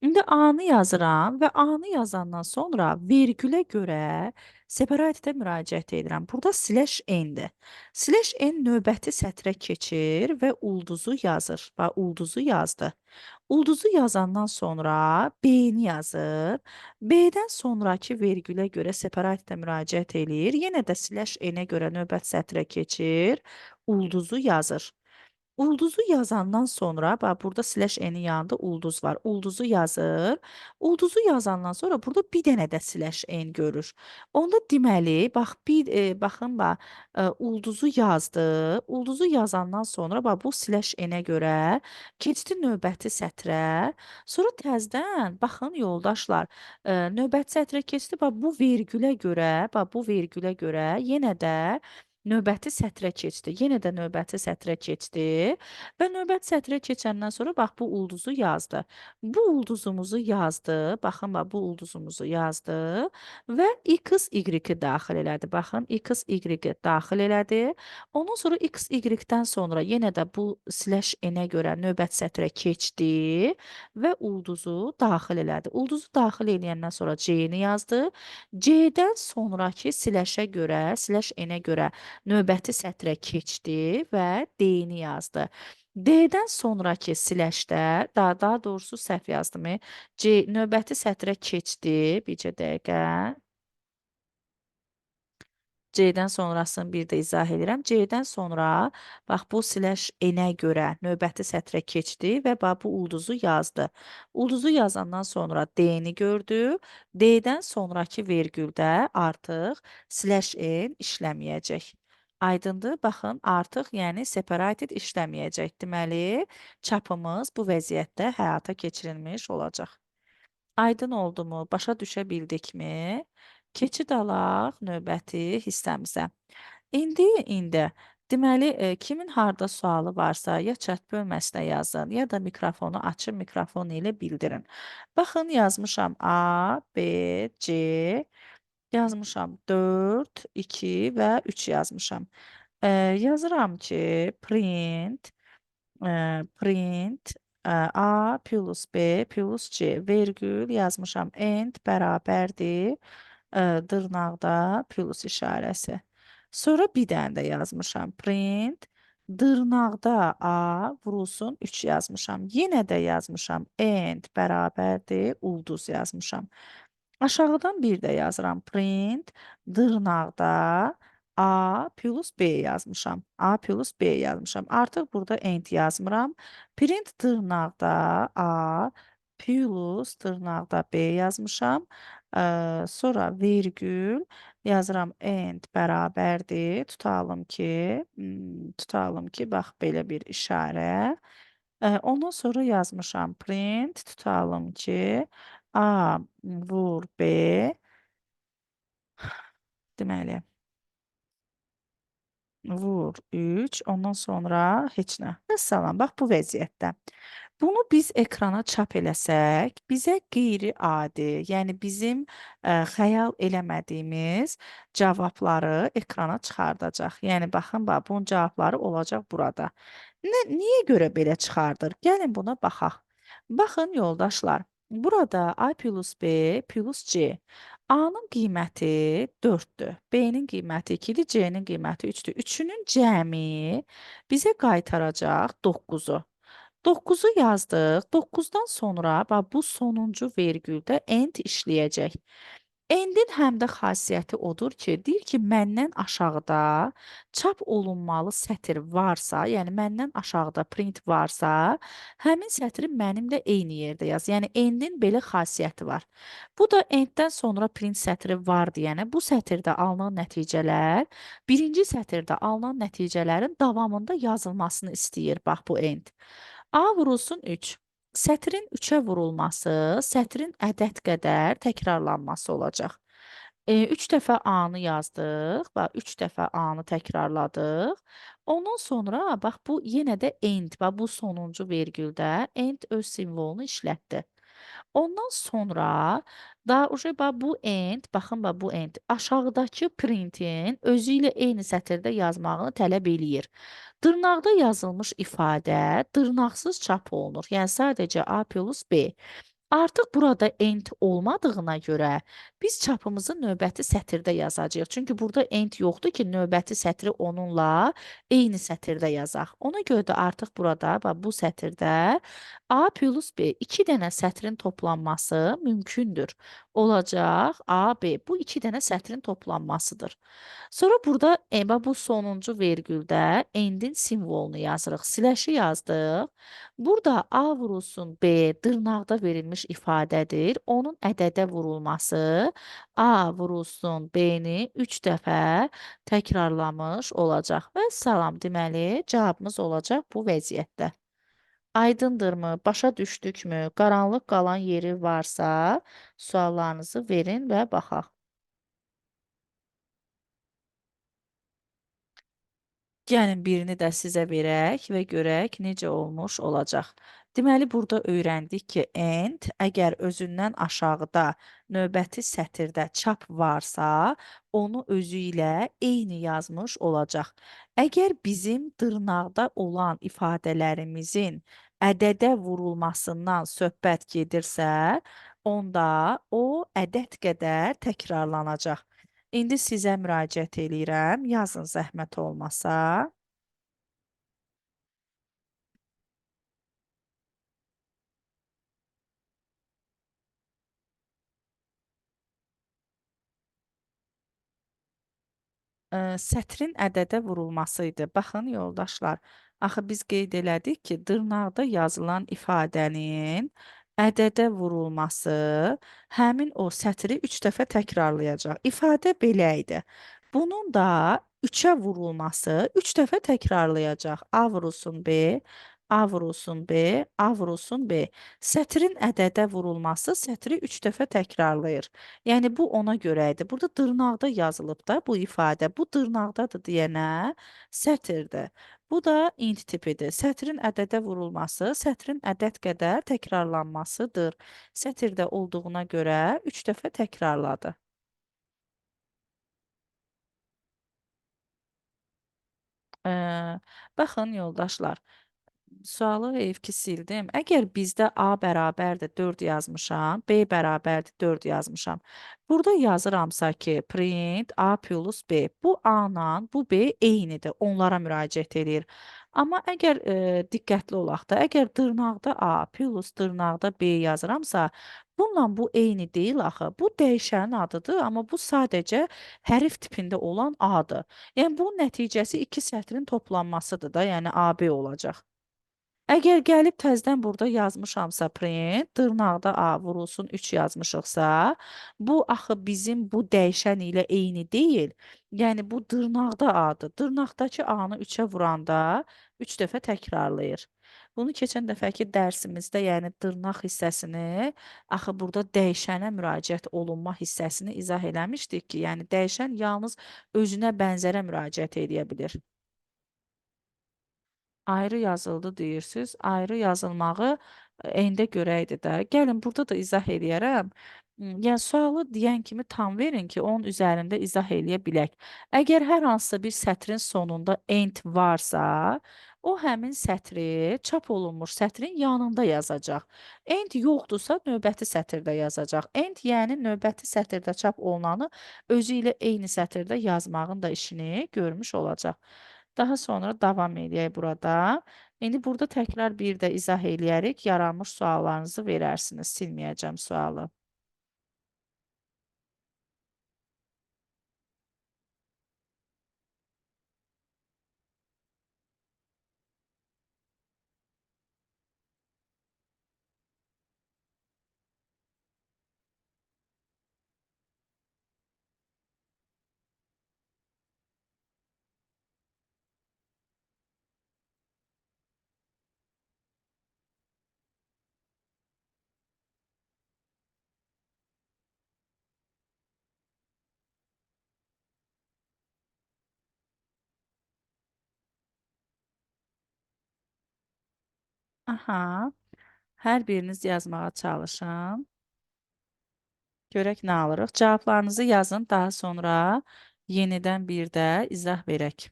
Speaker 1: İndi A-nı yazıram və A-nı yazandan sonra vergülə görə separatə müraciət edirəm. Burada slash n-dir. Slash n növbəti sətrə keçir və ulduzu yazır. Bax, ulduzu yazdı. Ulduzu yazandan sonra B-ni yazır. B-dən sonraki vergülə görə separatə müraciət eləyir. Yenə də slash n-ə görə növbət sətrə keçir. Ulduzu yazır. Ulduzu yazandan sonra, bax burada slash n-in yanında ulduz var. Ulduzu yazır. Ulduzu yazandan sonra burada bir dənə də slash n görür. Onda deməli, bax baxın bax ulduzu yazdı. Ulduzu yazandan sonra bax bu slash n-ə görə keçdi növbəti sətrə. Sonra təzədən baxın yoldaşlar, növbəti sətrə keçdi. Bax bu vergülə görə, bax bu vergülə görə yenə də növbəti sətrə keçdi. Yenə də növbəti sətrə keçdi və növbəti sətrə keçəndən sonra bax bu ulduzu yazdı. Bu ulduzumuzu yazdı. Baxın bax bu ulduzumuzu yazdı və x, y-i daxil elədi. Baxın x, y-i daxil elədi. Ondan sonra x, y-dən sonra yenə də bu slash n-ə görə növbəti sətrə keçdi və ulduzu daxil elədi. Ulduzu daxil eləyəndən sonra c-ni yazdı. C-dən sonraki slash-ə görə, slash n-ə görə növbəti sətrə keçdi və D-ni yazdı. D-dən sonraki slashdə, daha doğrusu səhv yazdım. C növbəti sətrə keçdi. Bircə dəqiqə. C-dən sonrasını bir də izah edirəm. C-dən sonra bax bu slash n-ə görə növbəti sətrə keçdi və bax bu ulduzu yazdı. Ulduzu yazandan sonra D-ni gördü. D-dən sonraki vergüldə artıq slash n işləməyəcək. Aydındır? Baxın, artıq yəni separated işləməyəcək. Deməli, çapımız bu vəziyyətdə həyata keçirilmiş olacaq. Aydın oldumu? Başa düşə bildikmi? Keçid alaq növbəti hissəmizə. İndi deməli, kimin harda sualı varsa ya chat bölməsinə yazın, ya da mikrofonu açın, mikrofon ilə bildirin. Baxın, yazmışam A, B, C, yazmışam 4, 2 və 3 yazmışam. Yazıram ki, print A plus B plus C vergül yazmışam. End bərabərdir dırnaqda plus işarəsi. Sonra bir dənə də yazmışam. Print dırnaqda A vurulsun 3 yazmışam. Yenə də yazmışam. End bərabərdir ulduz yazmışam. Aşağıdan bir də yazıram. Print dırnaqda A plus B yazmışam. A plus B yazmışam. Artıq burada end yazmıram. Print dırnaqda A plus dırnaqda B yazmışam. Sonra vergül yazıram end bərabərdir. Tutalım ki, bax belə bir işarə. Ondan sonra yazmışam print tutalım ki, A vur B deməli vur 3, ondan sonra heç nə. Vəssalam, bax bu vəziyyətdə. Bunu biz ekrana çap eləsək, bizə qeyri-adi, yəni bizim xəyal eləmədiyimiz cavabları ekrana çıxardacaq. Yəni baxın, bax bunun cavabları olacaq burada. Niyə görə belə çıxardır? Gəlin buna baxaq. Baxın yoldaşlar, burada A plus B plus C. A-nın qiyməti 4-dür, B-nin qiyməti 2-dir, C-nin qiyməti 3-dür. Üçünün cəmi bizə qaytaracaq 9-u. 9-u yazdıq. 9-dan sonra bax bu sonuncu vergüldə end işləyəcək. Endin həm də xassiyyəti odur ki, deyir ki, məndən aşağıda çap olunmalı sətr varsa, yəni məndən aşağıda print varsa, həmin sətri mənimlə eyni yerdə yaz. Yəni endin belə xassiyyəti var. Bu da enddən sonra print sətri var deyənə bu sətirdə alınan nəticələr birinci sətirdə alınan nəticələrin davamında yazılmasını istəyir. Bax bu end. A vurulsun 3. Sətrin 3-ə vurulması, sətrin ədəd qədər təkrarlanması olacaq. Üç dəfə A-nı yazdıq. Bax, üç dəfə A-nı təkrarladıq. Ondan sonra bax bu yenə də end, bax bu sonuncu vergüldə end öz simvolunu işlətdi. Ondan sonra daha uje bax bu end, baxın bax bu end aşağıdakı printin özü ilə eyni sətirdə yazmağını tələb eləyir. Dırnaqda yazılmış ifadə dırnaqsız çap olunur. Yəni sadəcə A plus B. Artıq burada end olmadığına görə biz çapımızı növbəti sətirdə yazacağıq. Çünki burada end yoxdur ki, növbəti sətri onunla eyni sətirdə yazaq. Ona görə də artıq burada bax bu sətirdə A plus B 2 dənə sətrin toplanması mümkündür. Olacaq A, B. Bu 2 dənə sətrin toplanmasıdır. Sonra burada bax bu sonuncu vergüldə endin simvolunu yazırıq. Siləşi yazdıq. Burada A vurulsun B dırnaqda verilmiş ifadədir. Onun ədədə vurulması A vurulsun B-ni 3 dəfə təkrarlamış olacaq. Və salam deməli cavabımız olacaq bu vəziyyətdə. Aydındırmı? Başa düşdükmü? Qaranlıq qalan yeri varsa suallarınızı verin və baxaq. Gəlin birini də sizə verək və görək necə olmuş olacaq. Deməli, burada öyrəndik ki, end əgər özündən aşağıda növbəti sətirdə çap varsa, onu özü ilə eyni yazmış olacaq. Əgər bizim dırnaqda olan ifadələrimizin ədədə vurulmasından söhbət gedirsə, onda o ədəd qədər təkrarlanacaq. İndi sizə müraciət eləyirəm, yazın zəhmət olmasa. Sətrin ədədə vurulması idi. Baxın yoldaşlar, axı biz qeyd elədik ki, dırnaqda yazılan ifadənin ədədə vurulması həmin o sətri 3 dəfə təkrarlayacaq. İfadə belə idi. Bunun da 3-ə vurulması 3 dəfə təkrarlayacaq. A vurulsun B, A vurulsun B, A vurulsun B. Sətrin ədədə vurulması sətri 3 dəfə təkrarlayır. Yəni bu ona görə idi. Burada dırnaqda yazılıb da bu ifadə. Bu dırnaqdadır deyənə sətirdir. Bu da int tipidir. Sətrin ədədə vurulması sətrin ədəd qədər təkrarlanmasıdır. Sətirdə olduğuna görə 3 dəfə təkrarladı. Baxın yoldaşlar. Sualı heyf ki sildim. Əgər bizdə A bərabərdir 4 yazmışam, B bərabərdir 4 yazmışam. Burada yazıramsa ki, print A plus B. Bu A-la bu B eynidir. Onlara müraciət edir. Amma əgər diqqətli olaq da, əgər dırnaqda A plus dırnaqda B yazıramsa, bununla bu eyni deyil axı. Bu dəyişənin adıdır, amma bu sadəcə hərf tipində olan A-dır. Yəni bunun nəticəsi iki sətrin toplanmasıdır da, yəni AB olacaq. Əgər gəlib təzədən burada yazmışamsa print, dırnaqda A vurulsun 3 yazmışıqsa, bu axı bizim bu dəyişən ilə eyni deyil. Yəni bu dırnaqda A-dır. Dırnaqdakı A-nı 3-ə vuranda 3 dəfə təkrarlayır. Bunu keçən dəfəki dərsimizdə, yəni dırnaq hissəsini, axı burada dəyişənə müraciət olunma hissəsini izah eləmişdik ki, yəni dəyişən yalnız özünə bənzərə müraciət edə bilir. Ayrı yazıldı deyirsiz. Ayrı yazılmağı endə görəydi də. Gəlin burada da izah eləyərəm. Yəni sualı deyən kimi tam verin ki, onun üzərində izah eləyə bilək. Əgər hər hansısa bir sətrin sonunda end varsa, o həmin sətri çap olunmuş sətrin yanında yazacaq. End yoxdursa növbəti sətirdə yazacaq. End yəni növbəti sətirdə çap olunanı özü ilə eyni sətirdə yazmağın da işini görmüş olacaq. Daha sonra davam eləyək burada. İndi burada təkrar bir də izah eləyərik. Yaranmış suallarınızı verərsiniz. Silməyəcəm sualı. Aha. Hər biriniz yazmağa çalışın. Görək nə alırıq. Cavablarınızı yazın, daha sonra yenidən bir də izah verək.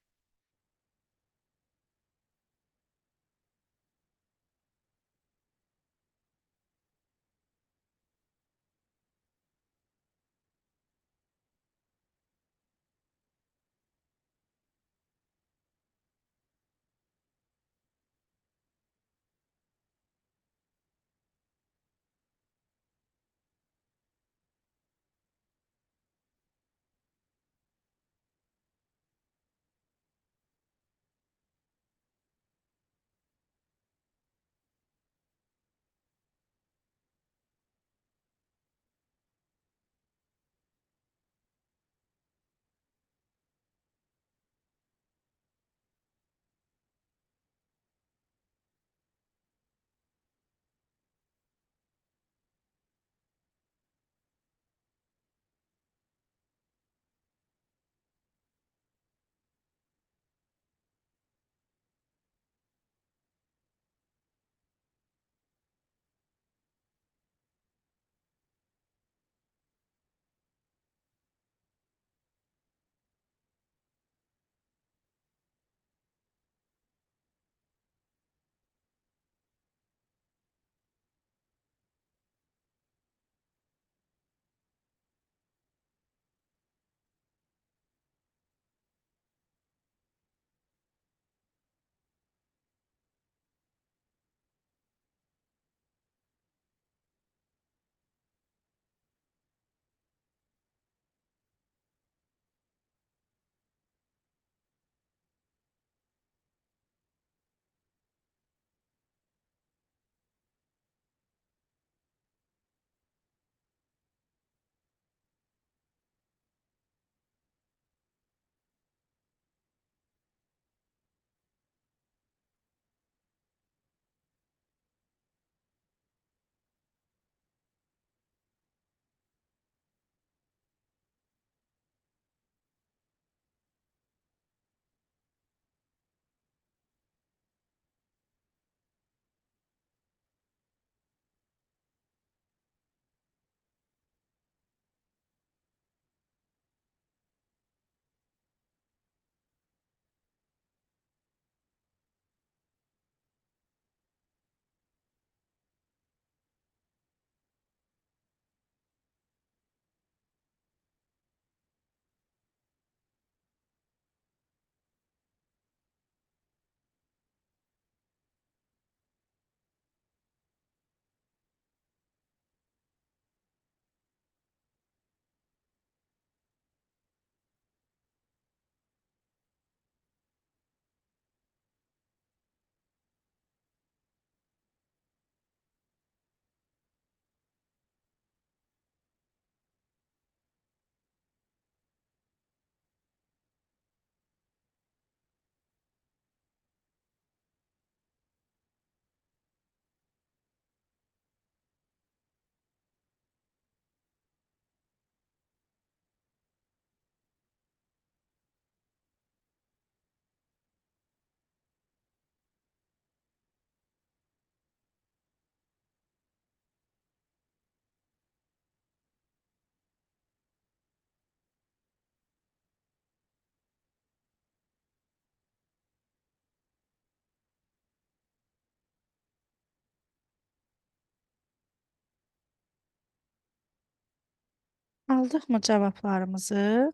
Speaker 1: Aldıqmı cavablarımızı?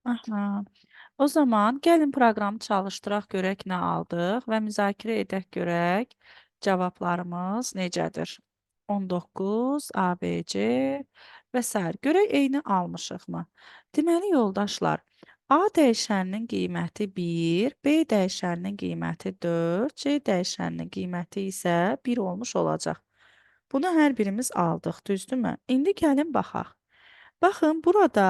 Speaker 1: Aha. O zaman gəlin proqramı çalışdıraq görək nə aldıq və müzakirə edək görək cavablarımız necədir. 19, ABC və s. Görək eyni almışıqmı? Deməli yoldaşlar, A dəyişəninin qiyməti 1, B dəyişəninin qiyməti 4, C dəyişəninin qiyməti isə 1 olmuş olacaq. Bunu hər birimiz aldıq, düzdürmü? İndi gəlin baxaq. Baxın burada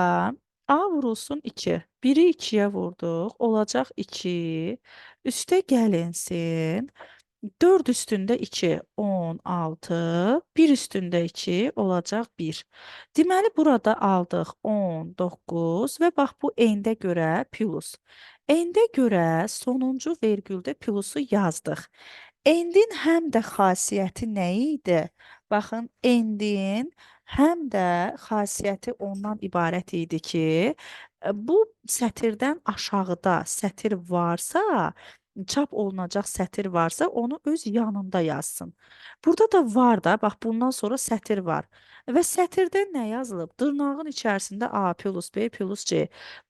Speaker 1: A vurulsun 2. 1-i 2-yə vurduq. Olacaq 2. Üstə gəlinsin. 4 üstündə 2, 16. 1 üstündə 2 olacaq 1. Deməli, burada aldıq 10, 9 və bax bu endə görə plus. Endə görə sonuncu vergüldə plusu yazdıq. Endin həm də xasiyyəti nə idi? Baxın, endin həm də xasiyyəti ondan ibarət idi ki, bu sətirdən aşağıda sətir varsa, çap olunacaq sətir varsa, onu öz yanında yazsın. Burada da var da, bax bundan sonra sətir var. Və sətirdə nə yazılıb? Dırnağın içərisində A plus B plus C.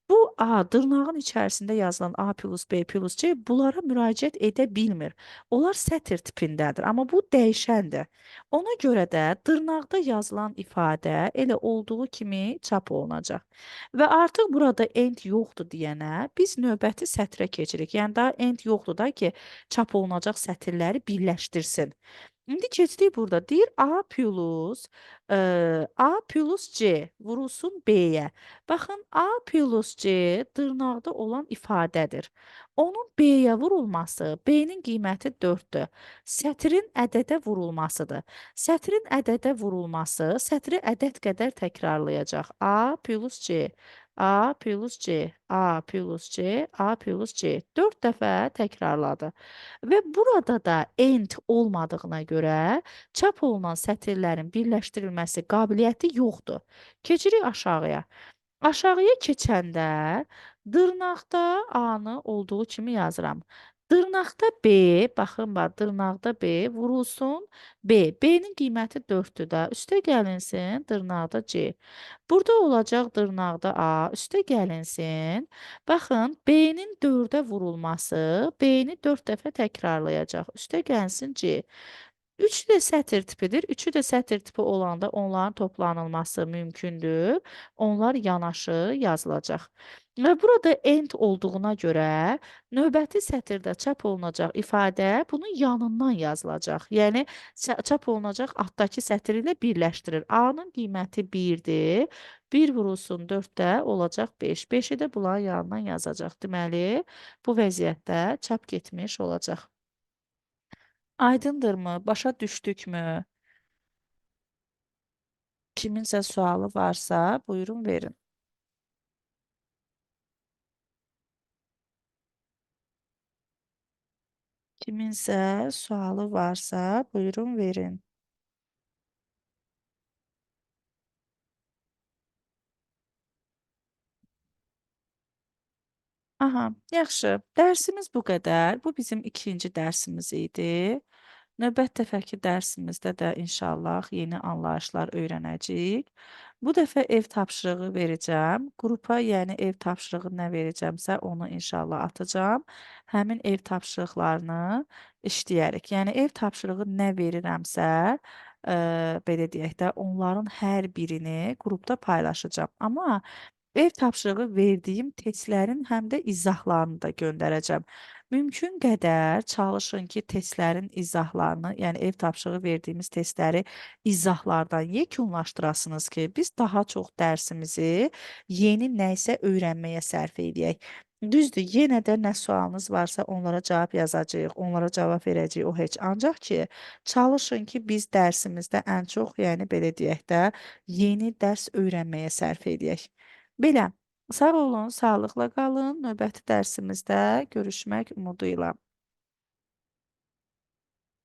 Speaker 1: Bu A, dırnağın içərisində yazılan A plus B plus C bunlara müraciət edə bilmir. Onlar sətr tipindədir, amma bu dəyişəndir. Ona görə də dırnaqda yazılan ifadə elə olduğu kimi çap olunacaq. Və artıq burada end yoxdur deyənə biz növbəti sətrə keçirik. Yəni daha end yoxdur da ki, çap olunacaq sətirləri birləşdirsin. İndi keçdik burada. Deyir A plus C vurulsun B-yə. Baxın, A plus C dırnaqda olan ifadədir. Onun B-yə vurulması, B-nin qiyməti 4-dür. Sətrin ədədə vurulmasıdır. Sətrin ədədə vurulması sətri ədəd qədər təkrarlayacaq. A plus C, A plus C, A plus C, A plus C. 4 dəfə təkrarladı. Və burada da end olmadığına görə çap olunan sətirlərin birləşdirilməsi qabiliyyəti yoxdur. Keçirik aşağıya. Aşağıya keçəndə dırnaqda A-nı olduğu kimi yazıram. Dırnaqda B, baxın bax, dırnaqda B vurulsun B. B-nin qiyməti 4-dür də. Üstə gəlinsin dırnaqda C. Burada olacaq dırnaqda A, üstə gəlinsin. Baxın, B-nin 4-ə vurulması B-ni 4 dəfə təkrarlayacaq. Üstə gəlsin C. Üçü də sətr tipidir. Üçü də sətr tipi olanda onların toplanılması mümkündür. Onlar yanaşı yazılacaq. Və burada end olduğuna görə növbəti sətirdə çap olunacaq ifadə bunun yanından yazılacaq. Yəni çap olunacaq altdakı sətr ilə birləşdirir. A-nın qiyməti 1-dir. 1 vurulsun 4-də olacaq 5. 5-i də bunların yanından yazacaq. Deməli, bu vəziyyətdə çap getmiş olacaq. Aydındırmı? Başa düşdükmü? Kiminsə sualı varsa, buyurun verin. Kiminsə sualı varsa, buyurun verin. Aha, yaxşı. Dərsimiz bu qədər. Bu bizim ikinci dərsimiz idi. Növbət dəfəki dərsimizdə də inşallah yeni anlayışlar öyrənəcəyik. Bu dəfə ev tapşırığı verəcəm. Qrupa, yəni ev tapşırığı nə verəcəmsə onu inşallah atacağam. Həmin ev tapşırıqlarını işləyərik. Yəni ev tapşırığı nə verirəmsə, belə deyək də, onların hər birini qrupda paylaşacağam. Amma ev tapşırığı verdiyim testlərin həm də izahlarını da göndərəcəm. Mümkün qədər çalışın ki, testlərin izahlarını, yəni ev tapşırığı verdiyimiz testləri izahlardan yekunlaşdırasınız ki, biz daha çox dərsimizi yeni nəyisə öyrənməyə sərf edək. Düzdür, yenə də nə sualınız varsa onlara cavab yazacağıq, onlara cavab verəcəyik, o heç. Ancaq ki, çalışın ki, biz dərsimizdə ən çox, yəni belə deyək də, yeni dərs öyrənməyə sərf edək. Belə, sağ olun, sağlıqla qalın. Növbəti dərsimizdə görüşmək umuduyla.